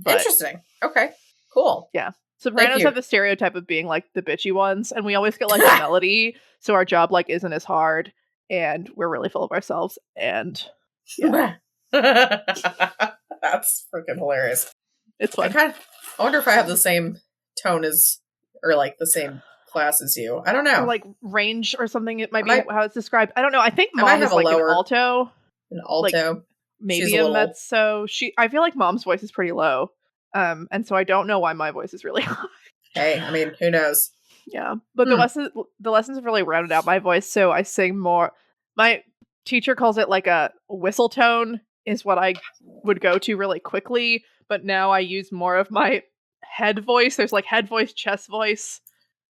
interesting. Okay. Cool. Yeah. Sopranos have the stereotype of being like the bitchy ones, and we always get like a melody, so our job like isn't as hard, and we're really full of ourselves, and yeah. That's freaking hilarious. It's fun. I wonder if I have the same tone as, or like the same class as you. I don't know. Or like range or something. It might be how it's described. I don't know. I think Mom is like an alto. An alto. Like, maybe a mezzo. I feel like Mom's voice is pretty low. And so I don't know why my voice is really high. Hey, I mean, who knows? Yeah, but the lessons have really rounded out my voice, so I sing more. My teacher calls it like a whistle tone is what I would go to really quickly, but now I use more of my head voice. There's like head voice, chest voice.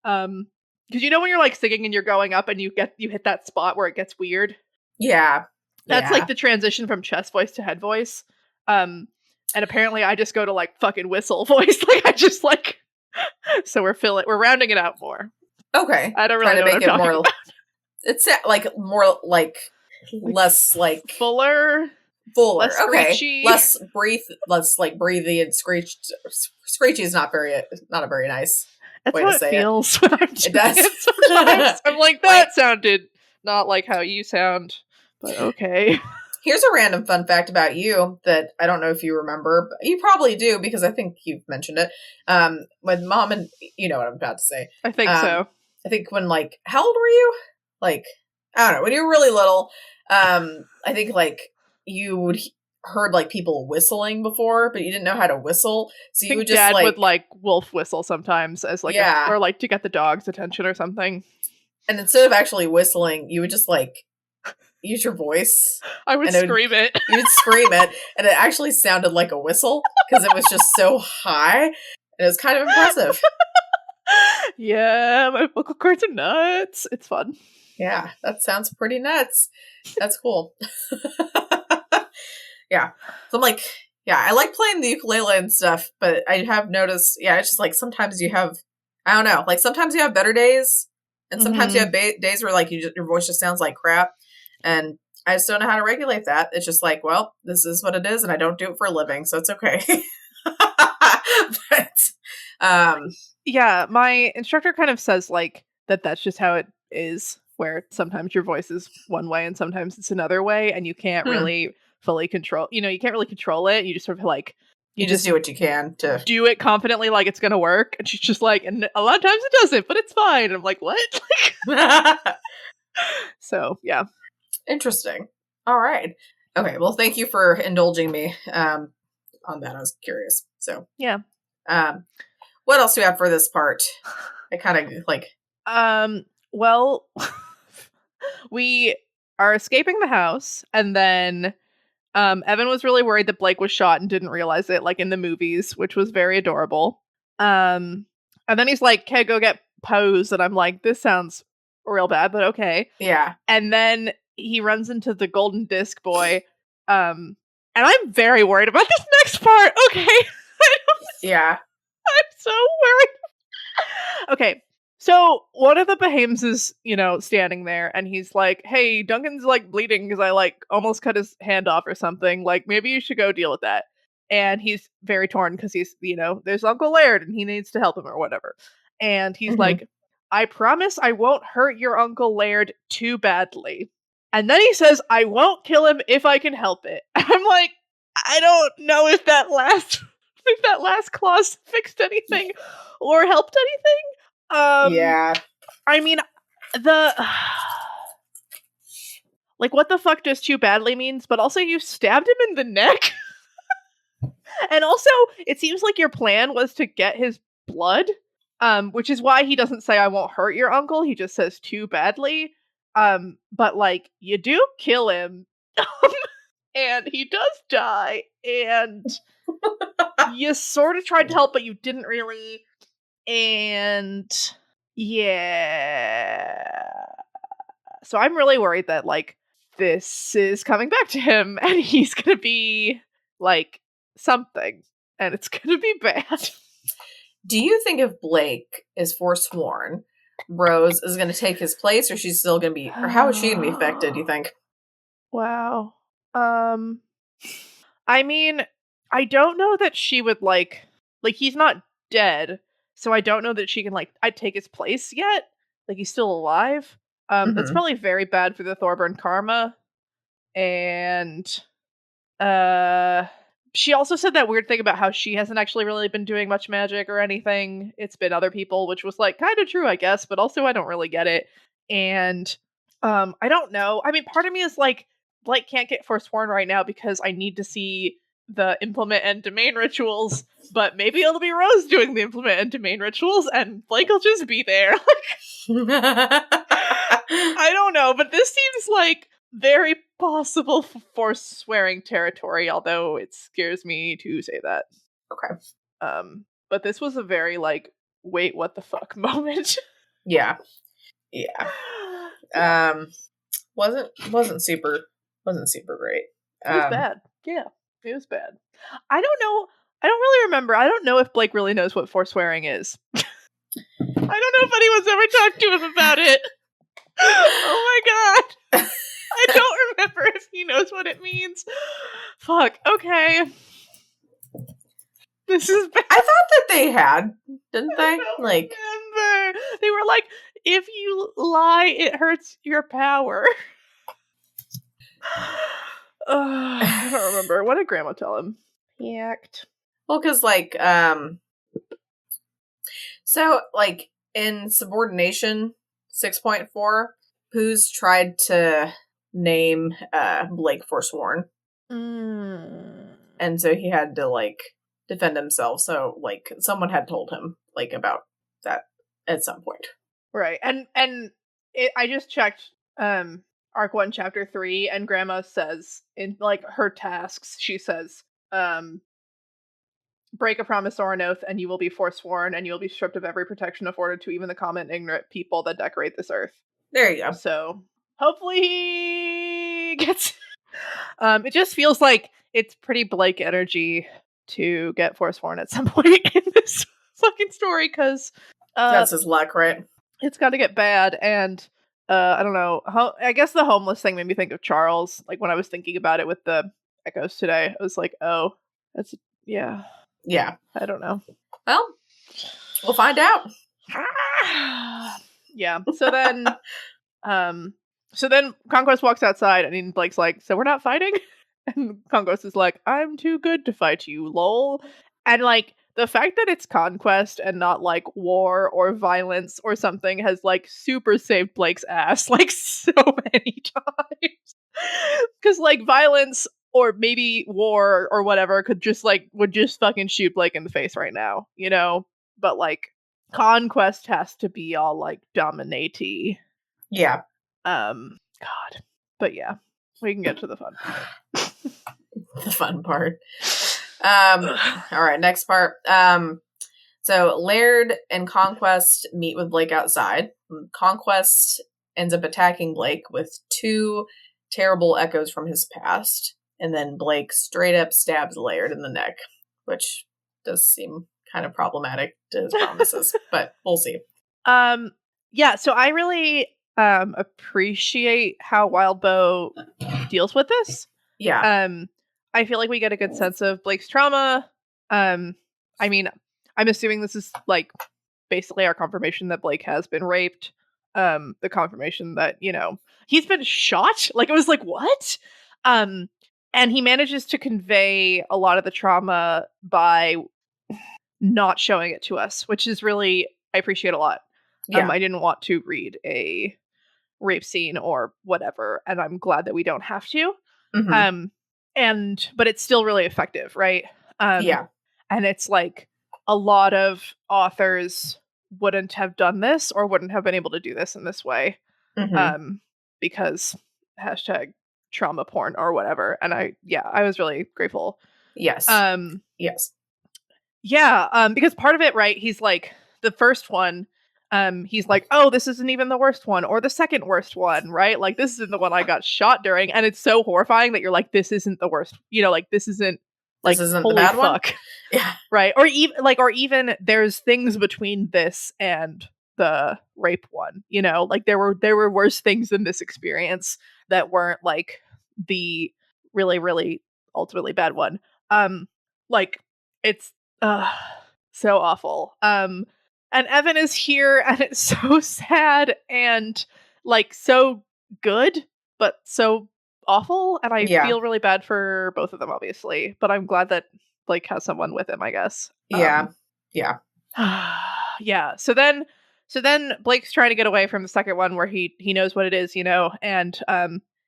Because you know when you're like singing and you're going up and you hit that spot where it gets weird. Yeah, that's like the transition from chest voice to head voice. And apparently I just go to like fucking whistle voice. Like I just like. So we're rounding it out more. Okay. I don't really know what I'm talking about. It's like more like less like fuller. Less okay. Less breathy and screeched. Screechy is not a very nice That's way how to say it feels when I'm it does. Sometimes I'm like, that sounded not like how you sound, but okay. Here's a random fun fact about you that I don't know if you remember, but you probably do because I think you've mentioned it. With Mom and you know what I'm about to say. I think so. I think when like, how old were you? Like, I don't know, when you were really little. I think like you would heard like people whistling before, but you didn't know how to whistle, so you would just Dad would like wolf whistle sometimes as like or like to get the dog's attention or something. And instead of actually whistling, you would just like use your voice. I would scream it. You would scream it, and it actually sounded like a whistle because it was just so high, and it was kind of impressive. Yeah, my vocal cords are nuts. It's fun. Yeah, that sounds pretty nuts. That's cool. Yeah. So I'm like, yeah, I like playing the ukulele and stuff, but I have noticed, it's just like sometimes you have, I don't know, like sometimes you have better days, and sometimes you have days where like your voice just sounds like crap, and I just don't know how to regulate that. It's just like, well, this is what it is, and I don't do it for a living, so it's okay. But, yeah, my instructor kind of says like that's just how it is, where sometimes your voice is one way and sometimes it's another way, and you can't really fully control, you can't really control it. You just sort of like you just do what you can to do it confidently like it's gonna work. And she's just like, and a lot of times it doesn't, but it's fine. And I'm like, what? So yeah, interesting. All right, okay, well, thank you for indulging me on that. I was curious. So yeah, what else do we have for this part? I kind of like well, we are escaping the house, and then Evan was really worried that Blake was shot and didn't realize it, like in the movies, which was very adorable. And then he's like, "Okay, go get Pose," and I'm like, "This sounds real bad, but okay." Yeah. And then he runs into the golden disc boy, and I'm very worried about this next part. Okay. Yeah. I'm so worried. Okay. So one of the Behames is, standing there, and he's like, "Hey, Duncan's like bleeding because I like almost cut his hand off or something. Like, maybe you should go deal with that." And he's very torn because he's, there's Uncle Laird and he needs to help him or whatever. And he's like, "I promise I won't hurt your Uncle Laird too badly." And then he says, "I won't kill him if I can help it." I'm like, I don't know if that last clause fixed anything or helped anything. Yeah. I mean, like, what the fuck does too badly means, but also you stabbed him in the neck. And also, it seems like your plan was to get his blood, which is why he doesn't say "I won't hurt your uncle," he just says "too badly." But like, you do kill him, and he does die, and you sort of tried to help, but you didn't really. And yeah, so I'm really worried that like this is coming back to him, and he's gonna be like something, and it's gonna be bad. Do you think if Blake is forsworn, Rose is going to take his place, or she's still going to be, or how is she going to be affected? Do you think? Wow. I mean, I don't know that she would like he's not dead. So I don't know that she can I'd take his place yet. Like, he's still alive. That's probably very bad for the Thorburn karma. And she also said that weird thing about how she hasn't actually really been doing much magic or anything. It's been other people, which was like kind of true, I guess, but also I don't really get it. And I don't know. I mean, part of me is like, Blake can't get forsworn right now because I need to see the implement and domain rituals, but maybe it'll be Rose doing the implement and domain rituals, and Blake will just be there. I don't know, but this seems like very possible forswearing territory, although it scares me to say that. Okay. But this was a very, like, wait, what the fuck moment. Yeah. Wasn't super great. It was bad. Yeah, it was bad. I don't know. I don't really remember. I don't know if Blake really knows what forswearing is. I don't know if anyone's ever talked to him about it. Oh my god. I don't remember if he knows what it means. Fuck. Okay. This is bad. I thought that they had, didn't they? I don't remember. They were like, if you lie, it hurts your power. I don't remember. What did Grandma tell him? Pact. Well, because, like, so, like, in Subordination 6.4, Poos tried to name Blake Forsworn. And so he had to, like, defend himself. So, like, someone had told him, like, about that at some point. Right. And I just checked Arc 1, Chapter 3, and Grandma says, in, like, her tasks, she says, break a promise or an oath, and you will be forsworn, and you will be stripped of every protection afforded to even the common ignorant people that decorate this earth. There you go. So, hopefully he gets... it just feels like it's pretty Blake energy to get forsworn at some point in this fucking story, because... that's his luck, right? It's got to get bad, and... I don't know. I guess the homeless thing made me think of Charles. Like, when I was thinking about it with the echoes today, I was like, oh, that's... Yeah. Yeah. I don't know. Well, we'll find out. Yeah. So then Conquest walks outside, and Blake's like, so we're not fighting? And Conquest is like, I'm too good to fight you, lol. And, like, the fact that it's conquest and not, like, war or violence or something has, like, super saved Blake's ass, like, so many times. Because, like, violence or maybe war or whatever would just fucking shoot Blake in the face right now, you know? But, like, conquest has to be all, like, dominate-y. Yeah. God. But yeah, we can get to the fun part. The fun part. All right, next part. So Laird and Conquest meet with Blake outside. Conquest ends up attacking Blake with 2 terrible echoes from his past, and then Blake straight up stabs Laird in the neck, which does seem kind of problematic to his promises, but we'll see. Yeah, so I really appreciate how Wildbow deals with this. Yeah. I feel like we get a good sense of Blake's trauma. I mean, I'm assuming this is, like, basically our confirmation that Blake has been raped. The confirmation that, you know, he's been shot. Like, it was like, what? And he manages to convey a lot of the trauma by not showing it to us, which is really, I appreciate a lot. Yeah. I didn't want to read a rape scene or whatever, and I'm glad that we don't have to. Mm-hmm. But it's still really effective, right? Yeah. And it's like a lot of authors wouldn't have done this or wouldn't have been able to do this in this way. Mm-hmm. Because #trauma porn or whatever. And I was really grateful. Yes. Yes. Yeah. Because part of it, right? He's like, the first one, he's like, oh, this isn't even the worst one or the second worst one, right? Like, this isn't the one I got shot during. And it's so horrifying that you're like, this isn't the worst, you know, like, this isn't the holy bad fuck. One? Yeah. Right. Or even there's things between this and the rape one, you know, like there were worse things in this experience that weren't like the really, really ultimately bad one. Like, it's so awful. And Evan is here, and it's so sad and, like, so good, but so awful. And I feel really bad for both of them, obviously. But I'm glad that Blake has someone with him, I guess. Yeah. Yeah. So then Blake's trying to get away from the second one where he knows what it is, you know, and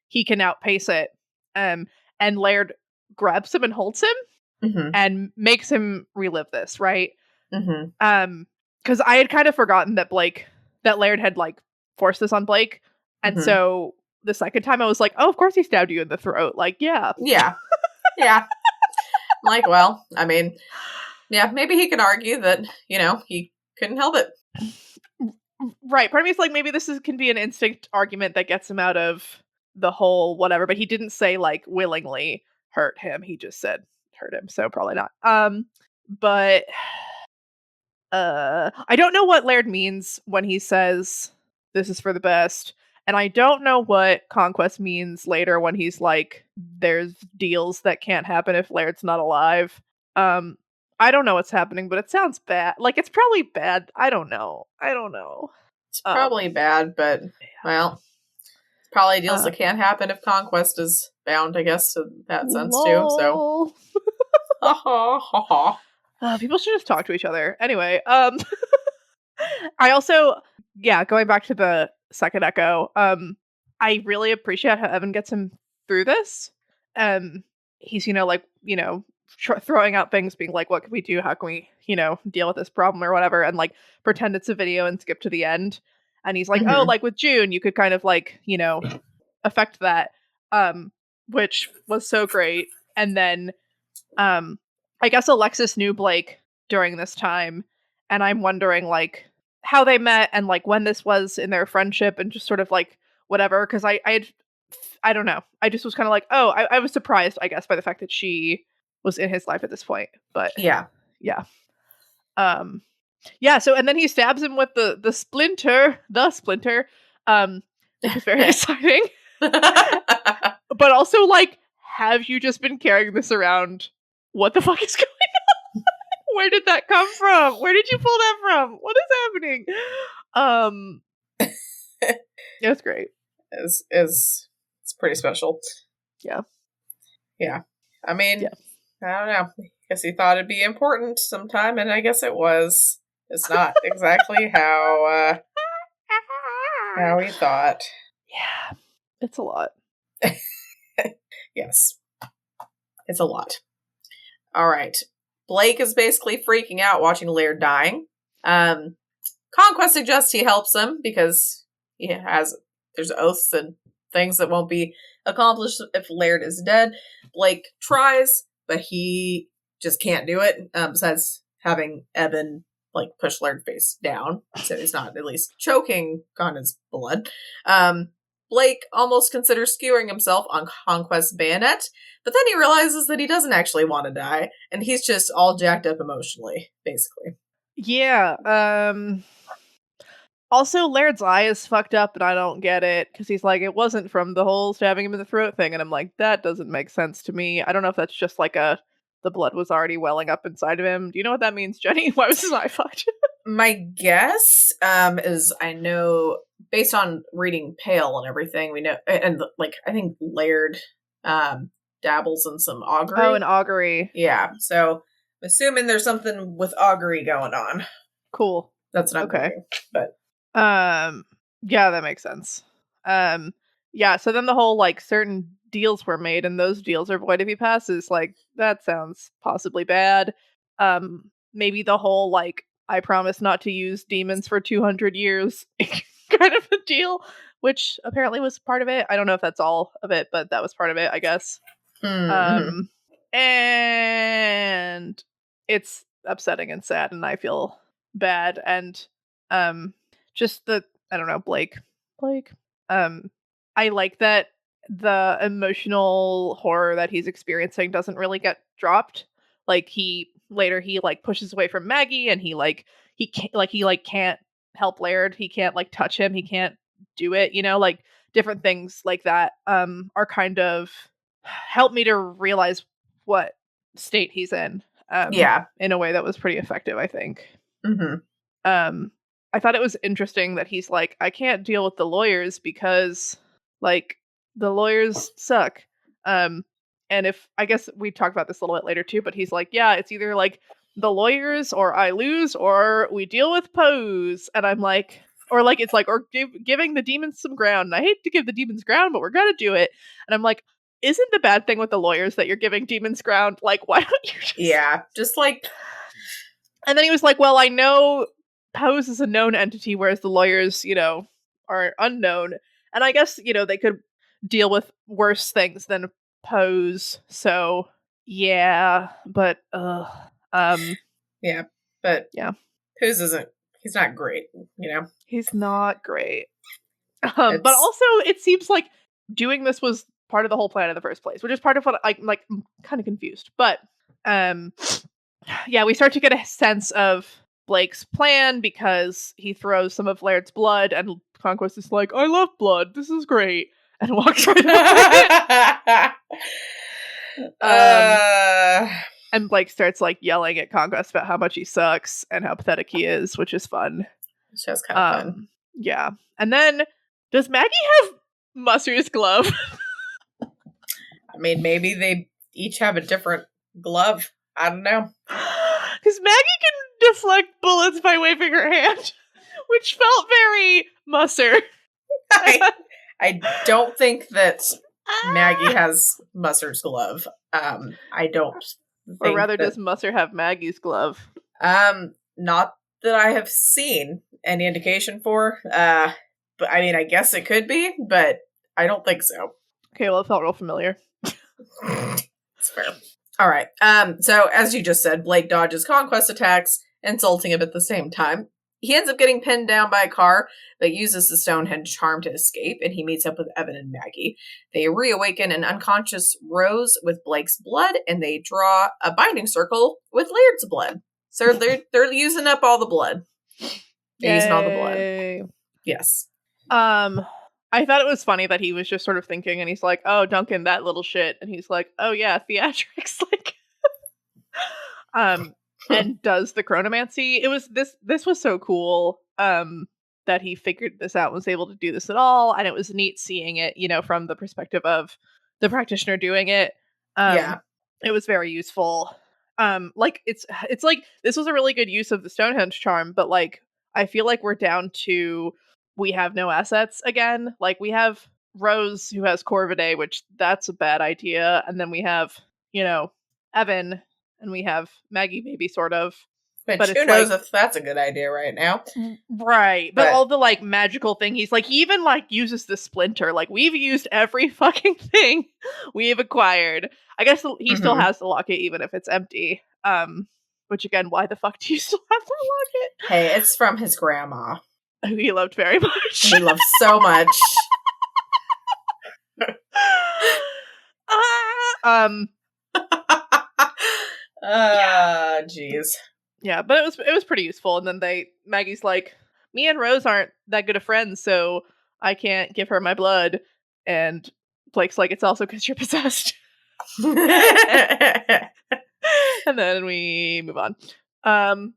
he can outpace it. And Laird grabs him and holds him Mm-hmm. and makes him relive this, right? Mm-hmm. Because I had kind of forgotten that Laird had like forced this on Blake, and Mm-hmm. so the second time I was like, oh, of course he stabbed you in the throat. Like, yeah. Yeah. Yeah. Like, well, I mean, yeah, maybe he can argue that, he couldn't help it. Right. Part of me is like, maybe can be an instinct argument that gets him out of the whole whatever, but he didn't say like willingly hurt him. He just said hurt him, so probably not. But I don't know what Laird means when he says this is for the best. And I don't know what Conquest means later when he's like, there's deals that can't happen if Laird's not alive. I don't know what's happening, but it sounds bad. Like, it's probably bad. I don't know. It's probably bad, but, well, probably deals that can't happen if Conquest is bound, I guess, in that sense, too, so. People should just talk to each other. Anyway, I also, going back to the second echo, I really appreciate how Evan gets him through this. He's, throwing out things, being like, what can we do? How can we, deal with this problem or whatever? And like pretend it's a video and skip to the end. And he's like, oh, like with June, you could kind of like, affect that, which was so great. And then, I guess Alexis knew Blake during this time. And I'm wondering like how they met and like when this was in their friendship and just sort of like whatever. Cause I don't know. I just was kind of like, oh, I was surprised, I guess, by the fact that she was in his life at this point. But yeah. So and then he stabs him with the splinter, which is very exciting. But also like, have you just been carrying this around? What the fuck is going on? Where did that come from? Where did you pull that from? What is happening? It was great. It's pretty special. Yeah. I mean, I don't know. I guess he thought it'd be important sometime, and I guess it was. It's not exactly how he thought. Yeah, it's a lot. Yes, it's a lot. All right. Blake is basically freaking out watching Laird dying. Conquest suggests he helps him because there's oaths and things that won't be accomplished if Laird is dead. Blake tries, but he just can't do it, besides having Evan like push Laird face down, so he's not at least choking on his blood. Blake almost considers skewering himself on Conquest's bayonet, but then he realizes that he doesn't actually want to die, and he's just all jacked up emotionally, basically. Yeah, also, Laird's eye is fucked up, and I don't get it, because he's like, it wasn't from the whole stabbing him in the throat thing, and I'm like, that doesn't make sense to me. I don't know if that's just like the blood was already welling up inside of him. Do you know what that means, Jenny? Why was his eye fucked? My guess is I know, based on reading Pale and everything, we know, and like, I think Laird dabbles in some augury. Oh, an augury. Yeah, so I'm assuming there's something with augury going on. Cool. That's not okay. But yeah, that makes sense. Yeah, so then the whole like certain deals were made and those deals are void if he passes, like that sounds possibly bad. Maybe the whole like I promise not to use demons for 200 years kind of a deal, which apparently was part of it. I don't know if that's all of it, but that was part of it, I guess. Mm-hmm. And it's upsetting and sad and I feel bad, and just I don't know, Blake. I like that the emotional horror that he's experiencing doesn't really get dropped. Like he like pushes away from Maggie, and he can't help Laird. He can't like touch him. He can't do it. Like different things like that are kind of help me to realize what state he's in. In a way that was pretty effective, I think. Mm-hmm. I thought it was interesting that he's like, I can't deal with the lawyers because like the lawyers suck. And if I guess we talked about this a little bit later too, but he's like, yeah, it's either like the lawyers or I lose or we deal with Pose. And I'm like, or like it's like, or giving the demons some ground. And I hate to give the demons ground, but we're gonna do it. And I'm like, isn't the bad thing with the lawyers that you're giving demons ground? Like, why don't you just... Yeah, just like... And then he was like, well, I know Pose is a known entity, whereas the lawyers, are unknown. And I guess, they could deal with worse things than Pose. So, yeah, but, Yeah, but... Yeah. Pose isn't... He's not great, He's not great. But also, it seems like doing this was part of the whole plan in the first place, which is part of what I'm kind of confused. But, yeah, we start to get a sense of Blake's plan because he throws some of Laird's blood, and Conquest is like, I love blood, this is great, and walks right over it. And Blake starts yelling at Conquest about how much he sucks and how pathetic he is, which is fun. It's just kind of fun. Yeah. And then, does Maggie have Musser's glove? I mean, maybe they each have a different glove. I don't know. Because Maggie can deflect bullets by waving her hand, which felt very Musser. I don't think that Maggie has Musser's glove. I don't think Or rather, does Musser have Maggie's glove? Not that I have seen any indication for. But I mean, I guess it could be, but I don't think so. Okay, well, it felt real familiar. It's fair. All right. So as you just said, Blake dodges Conquest attacks, insulting him at the same time. He ends up getting pinned down by a car that uses the Stonehenge charm to escape, and he meets up with Evan and Maggie. They reawaken an unconscious Rose with Blake's blood, and they draw a binding circle with Laird's blood. So they're using up all the blood. They're using all the blood. Yes. I thought it was funny that he was just sort of thinking, and he's like, oh, Duncan, that little shit. And he's like, oh yeah, theatrics. And does the chronomancy. It was this was so cool, that he figured this out and was able to do this at all. And it was neat seeing it, from the perspective of the practitioner doing it. Yeah. It was very useful. It's like, this was a really good use of the Stonehenge charm, but I feel like we're down to, we have no assets again. We have Rose, who has Corvidae, which that's a bad idea. And then we have, Evan, and we have Maggie, maybe, sort of. But who knows if that's a good idea right now. Right. But all the, magical thing, he's he even, uses the splinter. We've used every fucking thing we've acquired. I guess he still has the locket, even if it's empty. Which, again, why the fuck do you still have that locket? Hey, it's from his grandma. Who he loved very much. He loved so much. Jeez. Yeah, but it was pretty useful. And then Maggie's like, me and Rose aren't that good of friends, so I can't give her my blood. And Blake's like, it's also because you're possessed. And then we move on. And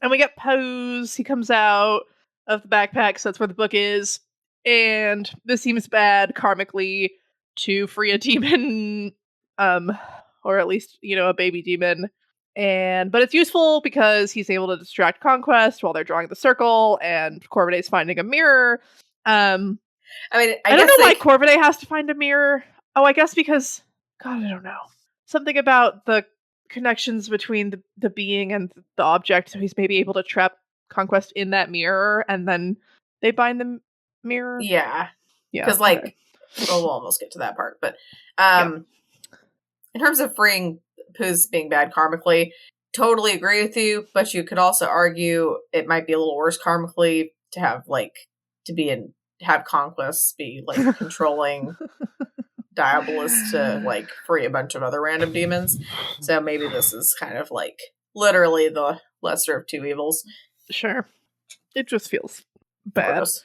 we get Pose. He comes out of the backpack, so that's where the book is. And this seems bad karmically to free a demon, or at least, a baby demon. But it's useful because he's able to distract Conquest while they're drawing the circle, and Corviday's finding a mirror. I mean, I don't know why Corvidae has to find a mirror. Oh, I guess because, God, I don't know. Something about the connections between the being and the object, so he's maybe able to trap Conquest in that mirror, and then they bind the mirror. Yeah. Because, we'll almost get to that part, but in terms of freeing Pooh's being bad karmically, totally agree with you, but you could also argue it might be a little worse karmically to have, have Conquest be, controlling Diabolus to, free a bunch of other random demons. So maybe this is kind of, literally the lesser of two evils. Sure. It just feels bad. Gross.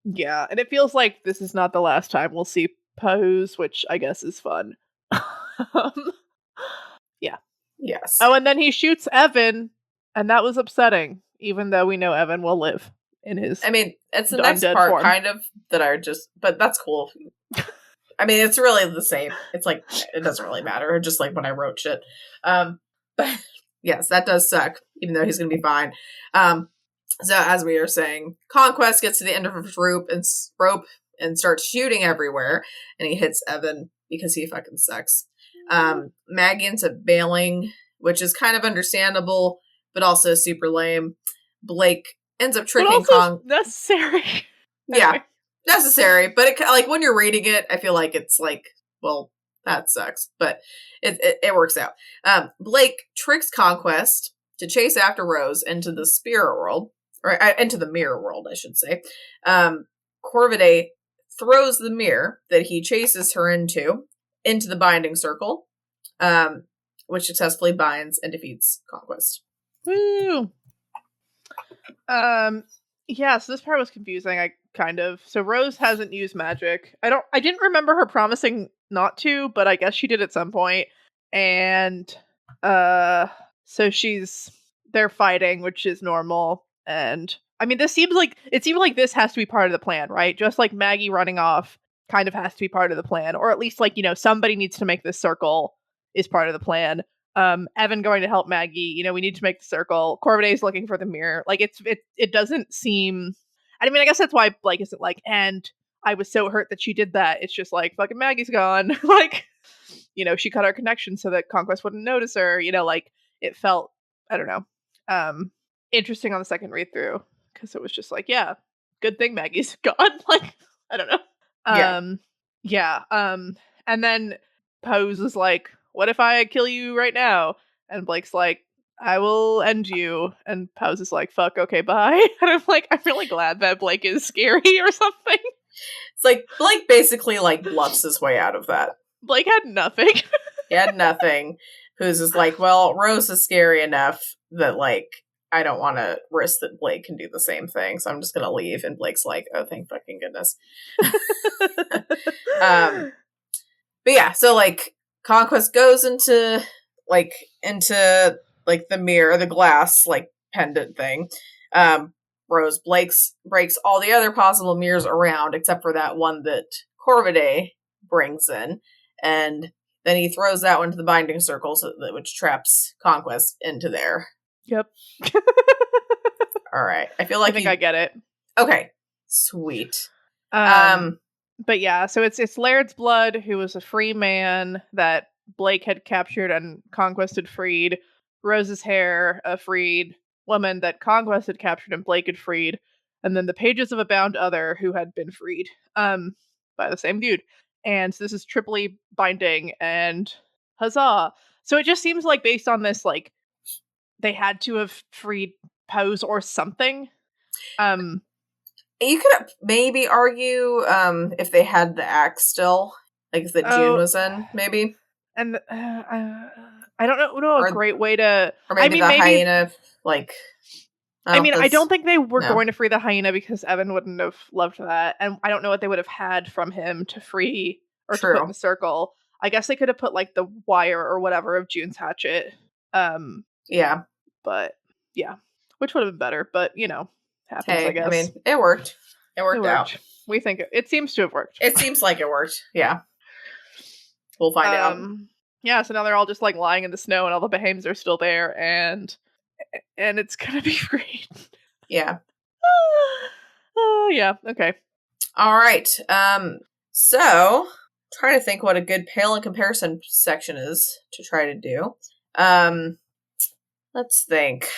Yeah, and it feels like this is not the last time we'll see Pose, which I guess is fun. Yeah. Yes. Oh, and then he shoots Evan, and that was upsetting, even though we know Evan will live in his I mean, it's the next part, form. kind of, that I just... But that's cool. I mean, it's really the same. It's it doesn't really matter, just when I wrote shit. But yes, that does suck, even though he's going to be fine. So, as we were saying, Conquest gets to the end of his rope and starts shooting everywhere, and he hits Evan because he fucking sucks. Maggie ends up bailing, which is kind of understandable, but also super lame. Blake ends up tricking Kong. Necessary. Yeah, anyway. Necessary, but it, like when you're reading it, I feel like it's like, well, that sucks, but it works out. Blake tricks Conquest to chase after Rose into the spirit world, or into the mirror world, I should say. Corvidae throws the mirror that he chases her into the binding circle, which successfully binds and defeats Conquest. Woo! Yeah, so this part was confusing. So Rose hasn't used magic. I didn't remember her promising not to, but I guess she did at some point. And so they're fighting, which is normal. And I mean, it seems like this has to be part of the plan, right? Just like Maggie running off kind of has to be part of the plan, or at least like, somebody needs to make this circle is part of the plan. Evan going to help Maggie, we need to make the circle. Corvidae's looking for the mirror. Like it doesn't seem, I mean, I guess that's why Blake isn't like, and I was so hurt that she did that. It's just like, fucking Maggie's gone. Like, she cut our connection so that Conquest wouldn't notice her. Like it felt, I don't know, interesting on the second read through, because it was just like, yeah, good thing Maggie's gone. Like, I don't know. Yeah. And then Pose is like, what if I kill you right now? And Blake's like, I will end you. And Pose is like, fuck, okay, bye. And I'm like, I'm really glad that Blake is scary or something. It's like, Blake basically, like, bluffs his way out of that. Blake had nothing. He had nothing. Pose is like, well, Rose is scary enough that, like, I don't want to risk that Blake can do the same thing, so I'm just going to leave. And Blake's like, oh, thank fucking goodness. But yeah, so, like, Conquest goes into the mirror, the glass, like, pendant thing. Rose breaks all the other possible mirrors around, except for that one that Corvidae brings in. And then he throws that one to the binding circle, which traps Conquest into there. Yep. All right. I feel like I get it. Okay. Sweet. But yeah, so it's Laird's blood, who was a free man that Blake had captured and Conquest had freed. Rose's hair, a freed woman that Conquest had captured and Blake had freed. And then the pages of a bound other who had been freed by the same dude. And so this is triply binding, and huzzah. So it just seems like, based on this, like, they had to have freed Pose or something. You could maybe argue if they had the axe still, like that June was in, maybe. And I don't know a great way to, or maybe the hyena, like. I don't think they were going to free the hyena, because Evan wouldn't have loved that, and I don't know what they would have had from him to free or to put in the circle. I guess they could have put like the wire or whatever of June's hatchet. Yeah, but yeah, which would have been better. But happens. I guess. I mean, it worked. It worked out. We think it seems to have worked. It seems like it worked. Yeah, we'll find out. Yeah, so now they're all just like lying in the snow, and all the Behames are still there, and it's gonna be great. Yeah. Yeah. Okay. All right. So trying to think what a good pale in comparison section is to try to do. Let's think.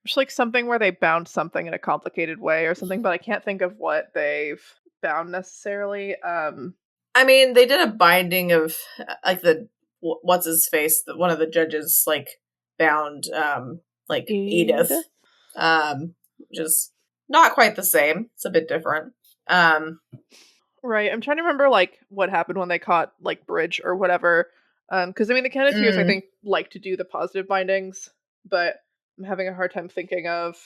Just like something where they bound something in a complicated way or something, but I can't think of what they've bound necessarily. I mean, they did a binding of like what's his face, one of the judges, like, bound like Edith, which is not quite the same. It's a bit different. Right. I'm trying to remember like what happened when they caught like Bridge or whatever. Because I mean, the Cannoneers I think like to do the positive bindings, but I'm having a hard time thinking of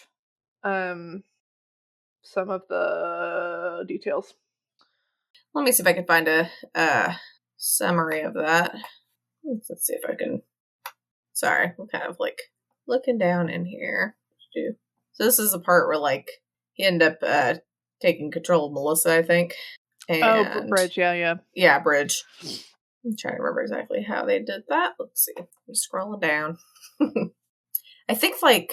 some of the details. Let me see if I can find a summary of that. Let's see if I can. Sorry, I'm kind of like looking down in here. So this is the part where like he ended up taking control of Melissa, I think. And, Bridge, yeah. Yeah, Bridge. I'm trying to remember exactly how they did that. Let's see. I'm scrolling down. I think like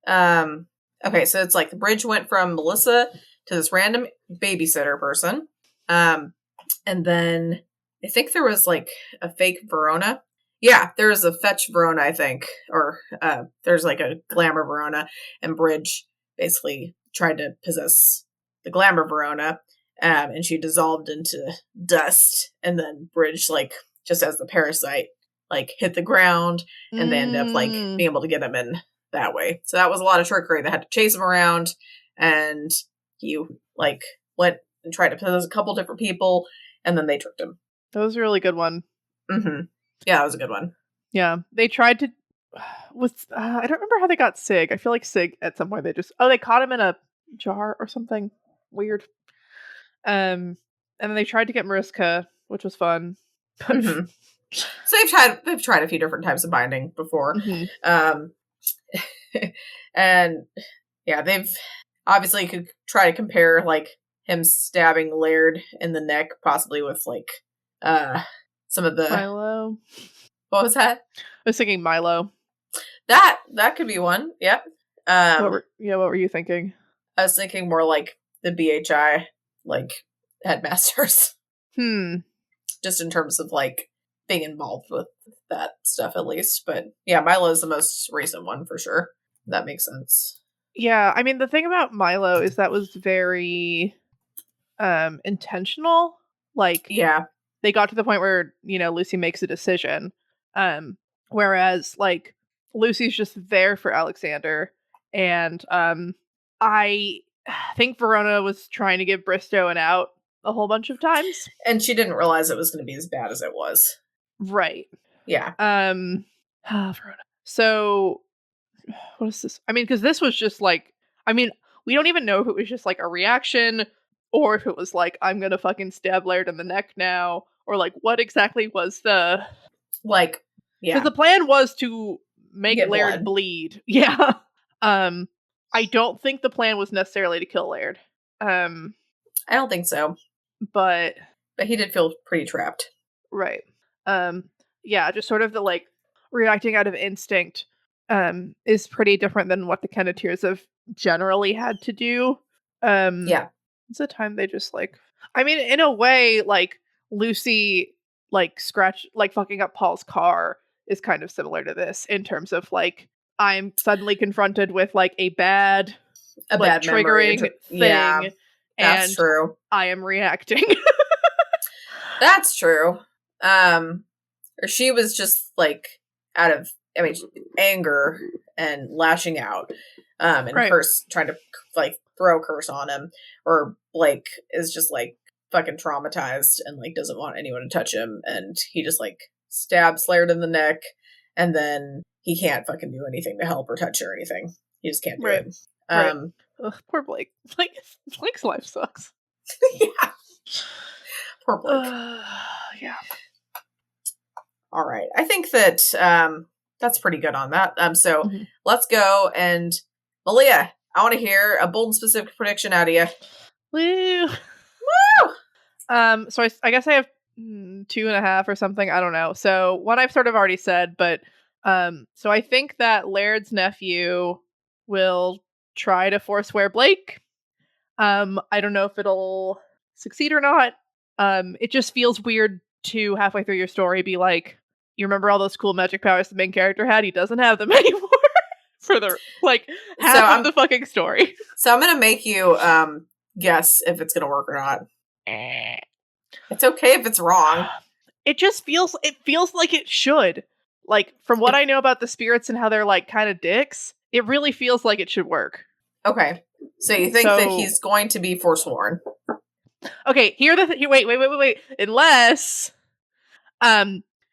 okay, so it's like the Bridge went from Melissa to this random babysitter person. And then I think there was like a fake Verona. Yeah, there was a fetch Verona, I think. Or there's like a glamour Verona, and Bridge basically tried to possess the glamour Verona. And she dissolved into dust, and then Bridge, like, just as the parasite, like, hit the ground, and they end up, like, being able to get him in that way. So that was a lot of trickery. They had to chase him around, and he, like, went and tried to possess a couple different people, and then they tricked him. That was a really good one. Mm-hmm. Yeah, that was a good one. Yeah, they tried to... I don't remember how they got Sig. I feel like Sig, at some point, they caught him in a jar or something weird. And then they tried to get Mariska, which was fun. Mm-hmm. So they've tried a few different types of binding before. Mm-hmm. And yeah, they've obviously could try to compare like him stabbing Laird in the neck, possibly with like some of the Milo. What was that? I was thinking Milo. That could be one. Yep. What were you thinking? I was thinking more like the BHI, like headmasters. Just in terms of like being involved with that stuff, at least. But yeah, Milo is the most recent one for sure. That makes sense. Yeah, I mean, the thing about Milo is that was very intentional. Like, yeah, they got to the point where, Lucy makes a decision. Whereas, like, Lucy's just there for Alexander. And I think Verona was trying to give Bristow an out a whole bunch of times. And she didn't realize it was going to be as bad as it was. Right. Yeah. Verona. So, what is this? I mean, because this was just like, we don't even know if it was just like a reaction or if it was like, I'm gonna fucking stab Laird in the neck now, or like, what exactly was the... Like, yeah. Because the plan was to make Laird bleed. Yeah. I don't think the plan was necessarily to kill Laird. I don't think so. But he did feel pretty trapped. Right. Yeah, just sort of the, like, reacting out of instinct is pretty different than what the Kenneteers have generally had to do. Yeah. It's a time they just, like... I mean, in a way, like, Lucy, like, fucking up Paul's car is kind of similar to this in terms of, like, I'm suddenly confronted with, like, a bad triggering thing. Yeah, that's true. I am reacting. That's true. Or she was just, like, out of, anger and lashing out. And right. Curse, trying to, like, throw curse on him. Or Blake is just, like, fucking traumatized and, like, doesn't want anyone to touch him. And he just, like, stabs Laird in the neck. And then he can't fucking do anything to help or touch her or anything. He just can't do it. Right. Ugh, poor Blake. Blake's life sucks. Yeah. Poor Blake. Yeah. All right. I think that that's pretty good on that. So let's go, and Malia, I want to hear a bold and specific prediction out of you. Woo! So I guess I have 2.5 or something. I don't know. So one I've sort of already said, but so I think that Laird's nephew will try to forswear Blake. I don't know if it'll succeed or not. It just feels weird to halfway through your story be like, you remember all those cool magic powers the main character had? He doesn't have them anymore for the half of the fucking story. So I'm gonna make you guess if it's gonna work or not. It's okay if it's wrong. It feels like it should. Like, from what I know about the spirits and how they're, like, kind of dicks, it really feels like it should work. Okay. So you think that he's going to be forsworn? Okay, wait. Unless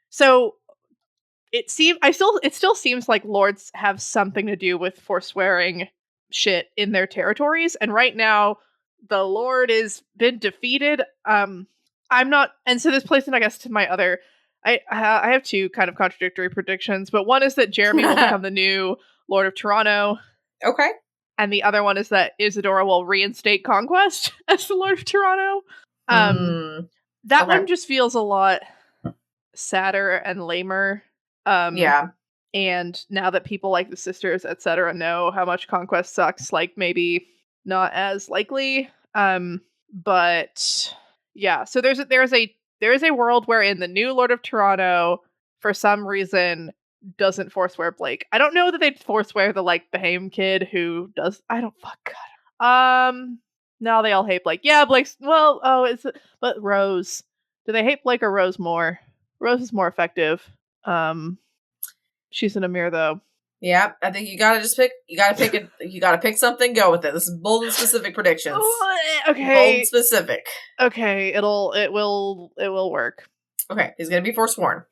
so it still seems like lords have something to do with forswearing shit in their territories, and right now the Lord has been defeated. I'm not, and so this plays in, I guess, to my other... I have two kind of contradictory predictions, but one is that Jeremy will become the new Lord of Toronto. Okay. And the other one is that Isadora will reinstate Conquest as the Lord of Toronto. That one just feels a lot sadder and lamer. Yeah. And now that people like the sisters, etc., know how much Conquest sucks, like, maybe not as likely. But yeah, so there is a world wherein the new Lord of Toronto, for some reason, doesn't forswear Blake. I don't know that they'd forswear the Baham kid who does. I don't fuck God. Now they all hate Blake. Yeah, Blake's but Rose. Do they hate Blake or Rose more? Rose is more effective. She's in a mirror though. Yeah, I think you gotta just pick. You gotta pick it. You gotta pick something. Go with it. This is bold and specific predictions. Okay. Bold and specific. Okay, it will work. Okay, he's gonna be forsworn.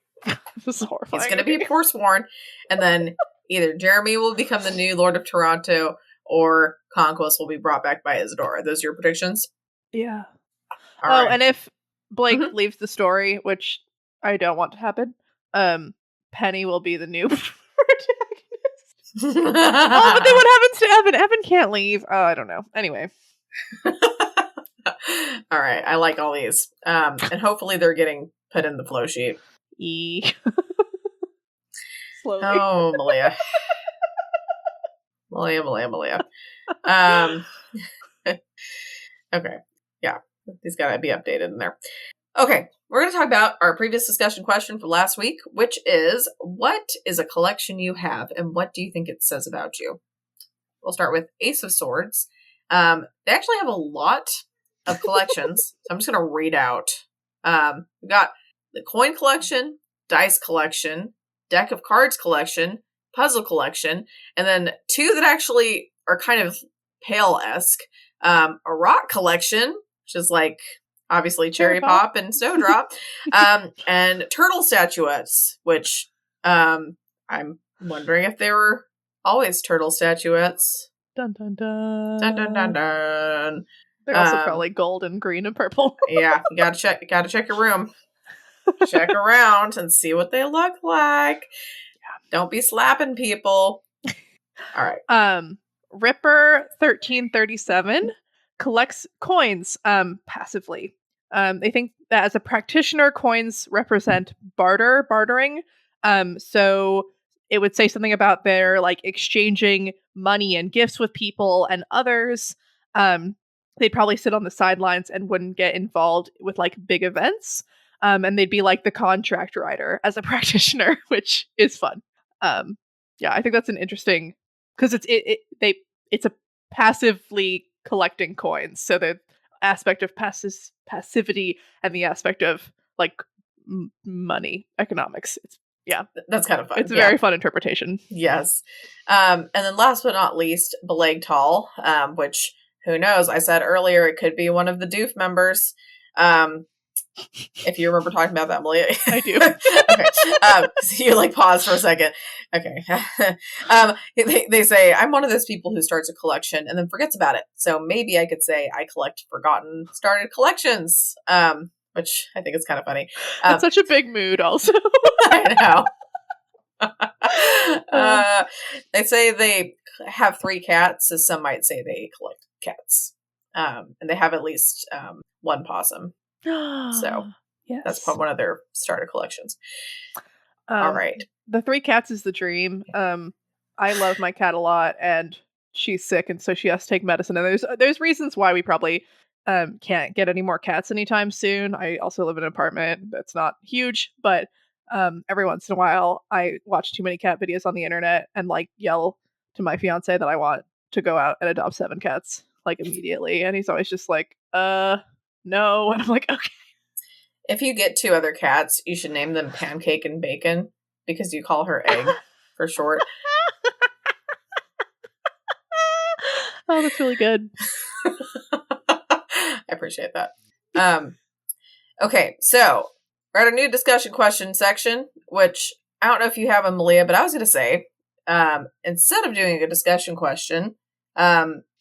This is horrifying. He's gonna be forsworn, and then either Jeremy will become the new Lord of Toronto, or Conquest will be brought back by Isadora. Are those your predictions? Yeah. All right. And if Blake leaves the story, which I don't want to happen, Penny will be the new protagonist. But then what happens to Evan? Evan can't leave. I don't know. Anyway. All right. I like all these. And hopefully they're getting put in the flow sheet. Slowly. Oh, Malia. Malia. Okay. Yeah. These gotta be updated in there. Okay. We're going to talk about our previous discussion question for last week, which is, what is a collection you have, and what do you think it says about you? We'll start with Ace of Swords. They actually have a lot of collections, so I'm just going to read out. We've got the coin collection, dice collection, deck of cards collection, puzzle collection, and then two that actually are kind of Pale-esque. A rock collection, which is obviously Cherry Pop and Snowdrop, and turtle statuettes, which I'm wondering if they were always turtle statuettes. Dun dun dun. Dun dun dun dun. They're also probably gold and green and purple. Yeah, you gotta check your room. Check around and see what they look like. Yeah. Don't be slapping people. All right. Ripper 1337 collects coins passively. They think that as a practitioner, coins represent bartering. So it would say something about their exchanging money and gifts with people and others. They'd probably sit on the sidelines and wouldn't get involved with big events. And they'd be the contract writer as a practitioner, which is fun. Yeah, I think that's an interesting, because it's a passively collecting coins. So the aspect of passivity and the aspect of money economics. That's kind of fun. It's a very fun interpretation. Yes. And then last but not least, Beleg Tall, which who knows? I said earlier it could be one of the Doof members. If you remember talking about that, Malia. I do. Okay. So you pause for a second. Okay. They say, I'm one of those people who starts a collection and then forgets about it. So maybe I could say I collect forgotten started collections, which I think is kind of funny. It's such a big mood also. I know. They say they have 3 cats, so some might say they collect cats. And they have at least one possum. So yes. That's one of their starter collections. All right. The 3 cats is the dream. I love my cat a lot, and she's sick, and so she has to take medicine. And there's reasons why we probably can't get any more cats anytime soon. I also live in an apartment that's not huge, but every once in a while I watch too many cat videos on the internet and yell to my fiance that I want to go out and adopt 7 cats immediately, and he's always just no. And I'm okay. If you get 2 other cats, you should name them Pancake and Bacon, because you call her Egg for short. Oh, that's really good. I appreciate that. Okay, so we're at a new discussion question section, which I don't know if you have them, Malia, but I was going to say, instead of doing a discussion question,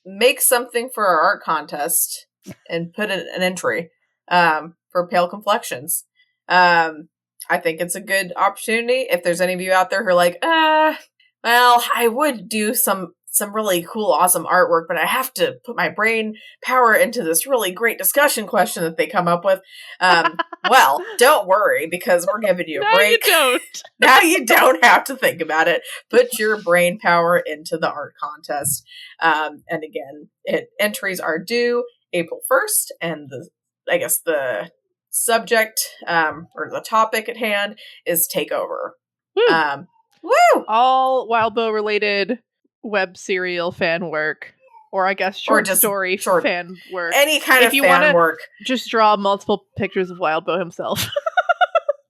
make something for our art contest and put in an entry for pale complexions. I think it's a good opportunity. If there's any of you out there who are well, I would do some really cool, awesome artwork, but I have to put my brain power into this really great discussion question that they come up with. Well, don't worry, because we're giving you a break. You don't. Now you don't have to think about it. Put your brain power into the art contest. And again, entries are due April 1st, and the subject or the topic at hand is takeover. Woo! Woo! All Wildbow related web serial fan work, or I guess short story fan work. Any kind if of you fan work. Just draw multiple pictures of Wildbow himself.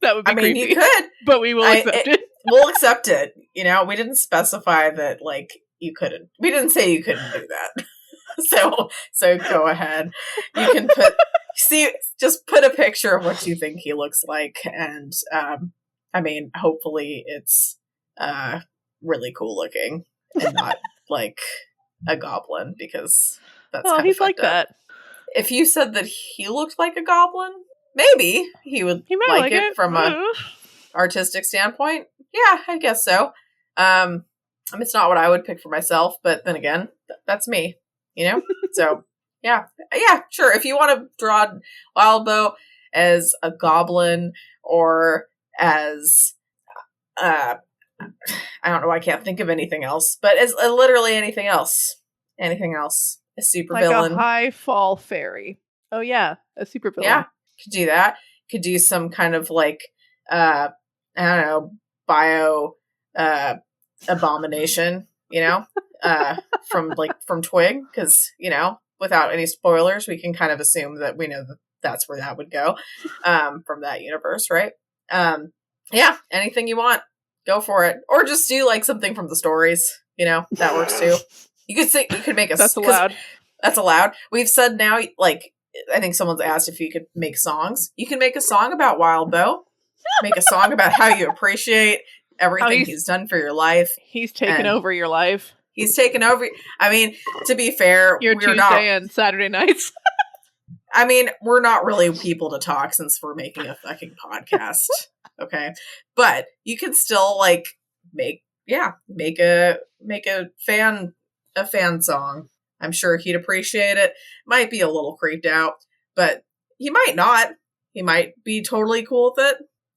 That would be creepy. You could, but we will accept it. We'll accept it. You know, we didn't specify that you couldn't. We didn't say you couldn't do that. So go ahead. You can just put a picture of what you think he looks like, and hopefully it's really cool looking and not like a goblin, because that's kind of he's like that. If you said that he looked like a goblin, maybe he would like it from a artistic standpoint. Yeah, I guess so. It's not what I would pick for myself, but then again, that's me, you know? So, yeah, sure. If you want to draw Wildbow as a goblin or as, I don't know, I can't think of anything else, but as literally anything else. A super villain. Like a high fall fairy. Oh, yeah, a super villain. Yeah, could do that. Could do some kind of I don't know, bio abomination, you know, from Twig, because, you know, without any spoilers, we can kind of assume that we know that that's where that would go from that universe, right? Yeah, anything you want, go for it. Or just do something from the stories, you know, that works too. You could make a... That's allowed. That's allowed. We've said now, I think someone's asked if you could make songs. You can make a song about Wildbow. Make a song about how you appreciate everything he's done for your life. He's taken over your life. He's taken over. I mean, to be fair, your Tuesday and Saturday nights. I mean, we're not really people to talk since we're making a fucking podcast. Okay. But you can still make a fan song. I'm sure he'd appreciate it. Might be a little creeped out, but he might not. He might be totally cool with it.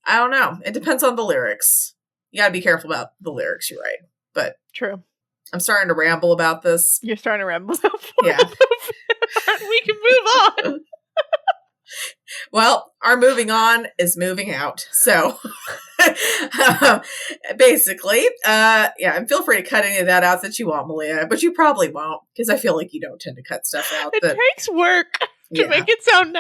I don't know. It depends on the lyrics. You gotta be careful about the lyrics you write. But true. I'm starting to ramble about this. You're starting to ramble. Yeah. We can move on. Well, our moving on is moving out. So basically, and feel free to cut any of that out that you want, Malia, but you probably won't, because I feel like you don't tend to cut stuff out. It takes work to make it sound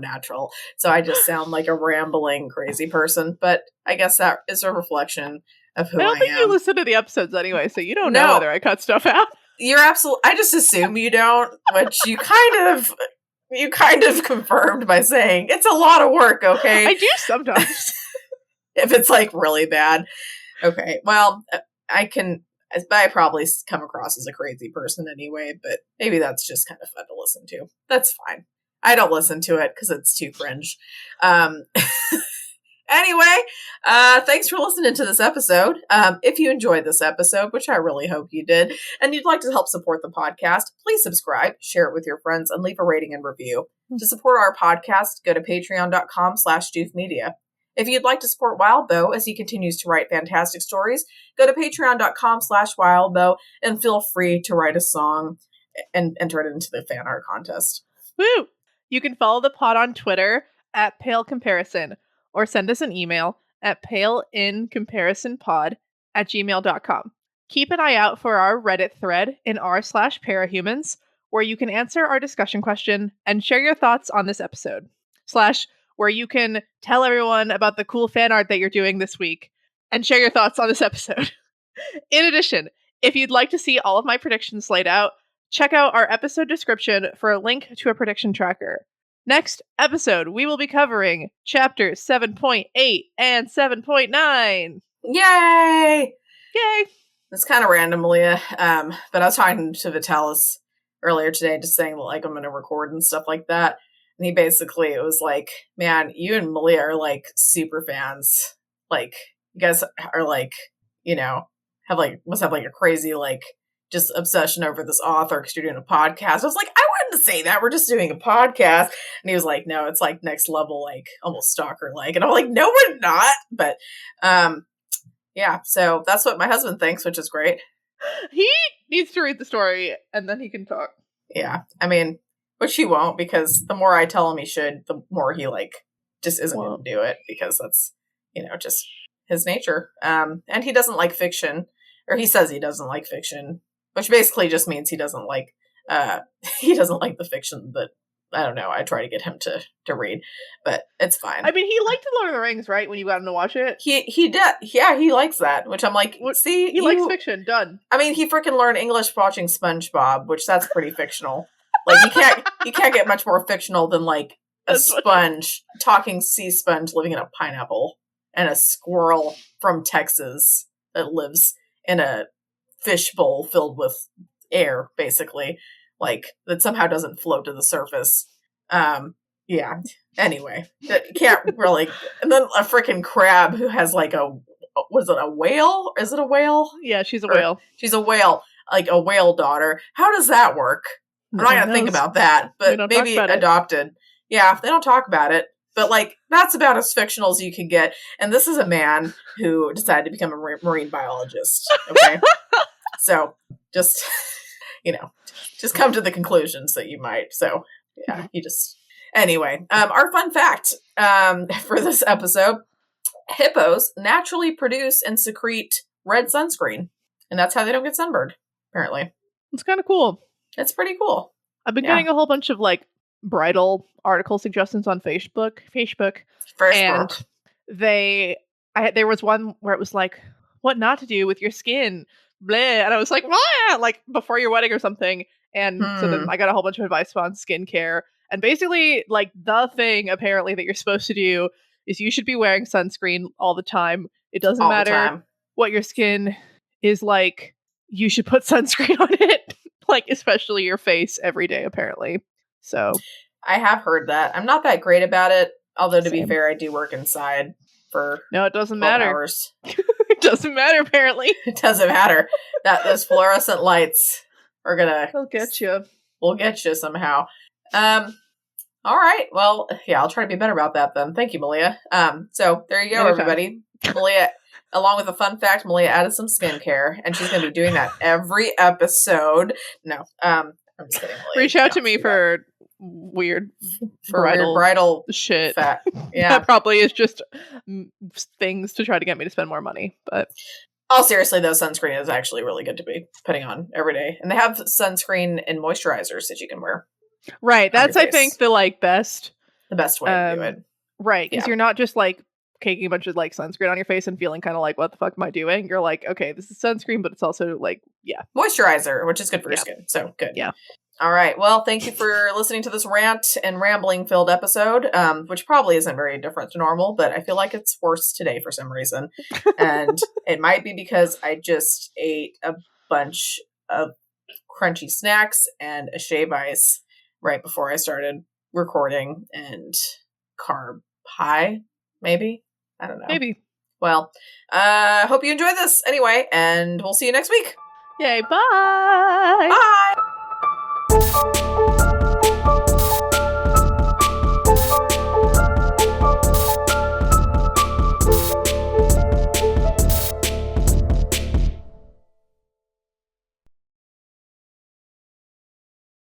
natural. So I just sound like a rambling, crazy person, but I guess that is a reflection of who I am. I don't think you listen to the episodes anyway, so you don't know whether I cut stuff out. You're absolutely... I just assume you don't, which you kind of confirmed by saying it's a lot of work, okay? I do sometimes. If it's really bad. Okay, well, I probably come across as a crazy person anyway, but maybe that's just kind of fun to listen to. That's fine. I don't listen to it because it's too cringe. Anyway, thanks for listening to this episode. If you enjoyed this episode, which I really hope you did, and you'd like to help support the podcast, please subscribe, share it with your friends, and leave a rating and review. To support our podcast, go to patreon.com/doofmedia. If you'd like to support Wildbow as he continues to write fantastic stories, go to patreon.com/Wildbow and feel free to write a song and enter it into the fan art contest. Woo! You can follow the pod on Twitter @PaleComparison, or send us an email at paleincomparisonpod@gmail.com. Keep an eye out for our Reddit thread in r/parahumans, where you can answer our discussion question and share your thoughts on this episode. / where you can tell everyone about the cool fan art that you're doing this week and share your thoughts on this episode. In addition, if you'd like to see all of my predictions laid out, check out our episode description for a link to a prediction tracker. Next episode, we will be covering chapters 7.8 and 7.9. Yay! Yay! It's kind of random, Malia, but I was talking to Vitalis earlier today, just saying I'm going to record and stuff like that. And he basically was like, man, you and Malia are super fans. You guys are must have a crazy just obsession over this author because you're doing a podcast. I was like, I wouldn't say that. We're just doing a podcast. And he was like, no, it's next level, almost stalker And I'm like, no, we're not. But yeah, so that's what my husband thinks, which is great. He needs to read the story and then he can talk. Yeah. I mean, which he won't, because the more I tell him he should, the more he, like, just isn't going to do it, because that's, just his nature. And he doesn't like fiction, or he says he doesn't like fiction, which basically just means he doesn't like the fiction that, I don't know, I try to get him to read, but it's fine. I mean, he liked The Lord of the Rings, right? When you got him to watch it? He did. Yeah, he likes that, which I'm like, see? He likes fiction, done. I mean, he freaking learned English watching SpongeBob, which that's pretty fictional. Like, you can't get much more fictional than, like, a sponge, talking sea sponge living in a pineapple, and a squirrel from Texas that lives in a fishbowl filled with air, basically. Like, that somehow doesn't float to the surface. Yeah. Anyway, that can't really. And then a freaking crab who has, like, was it a whale? Is it a whale? Yeah, she's a whale. She's a whale, like a whale daughter. How does that work? I'm not gonna think about that, but maybe adopted. Yeah, they don't talk about it. But, like, that's about as fictional as you can get. And this is a man who decided to become a marine biologist. Okay? So, just, just come to the conclusions that you might. So, yeah, Anyway, our fun fact for this episode, hippos naturally produce and secrete red sunscreen. And that's how they don't get sunburned, apparently. It's kind of cool. It's pretty cool. I've been getting a whole bunch of, like, bridal article suggestions on Facebook. And there was one where it was like, what not to do with your skin, blah, and I was like, what? Like, before your wedding or something. And so then I got a whole bunch of advice on skincare, and basically, like, the thing apparently that you're supposed to do is you should be wearing sunscreen all the time. It doesn't matter what your skin is like, you should put sunscreen on it, like, especially your face every day, apparently. So I have heard that. I'm not that great about it, although to be fair, I do work inside for it doesn't matter. Hours. It doesn't matter, apparently. It doesn't matter. Those fluorescent lights are they'll get you. We'll get you somehow. All right. Well, yeah, I'll try to be better about that then. Thank you, Malia. So there you go, everybody. Malia, along with a fun fact, Malia added some skincare, and she's going to be doing that every episode. No, I'm just kidding, Malia. Reach out to me for weird bridal shit. Fat. Yeah, that probably is just things to try to get me to spend more money. But all seriously, though, sunscreen is actually really good to be putting on every day, and they have sunscreen and moisturizers that you can wear. Right, that's I think the way to do it. Right, because you're not just like caking a bunch of like sunscreen on your face and feeling kind of like, what the fuck am I doing? You're like, okay, this is sunscreen, but it's also like, moisturizer, which is good for your skin. So good. Yeah. All right. Well, thank you for listening to this rant and rambling filled episode, which probably isn't very different to normal, but I feel like it's worse today for some reason. And it might be because I just ate a bunch of crunchy snacks and a shave ice right before I started recording, and carb high, maybe? I don't know. Maybe. Well, hope you enjoyed this anyway, and we'll see you next week. Yay, bye! Bye!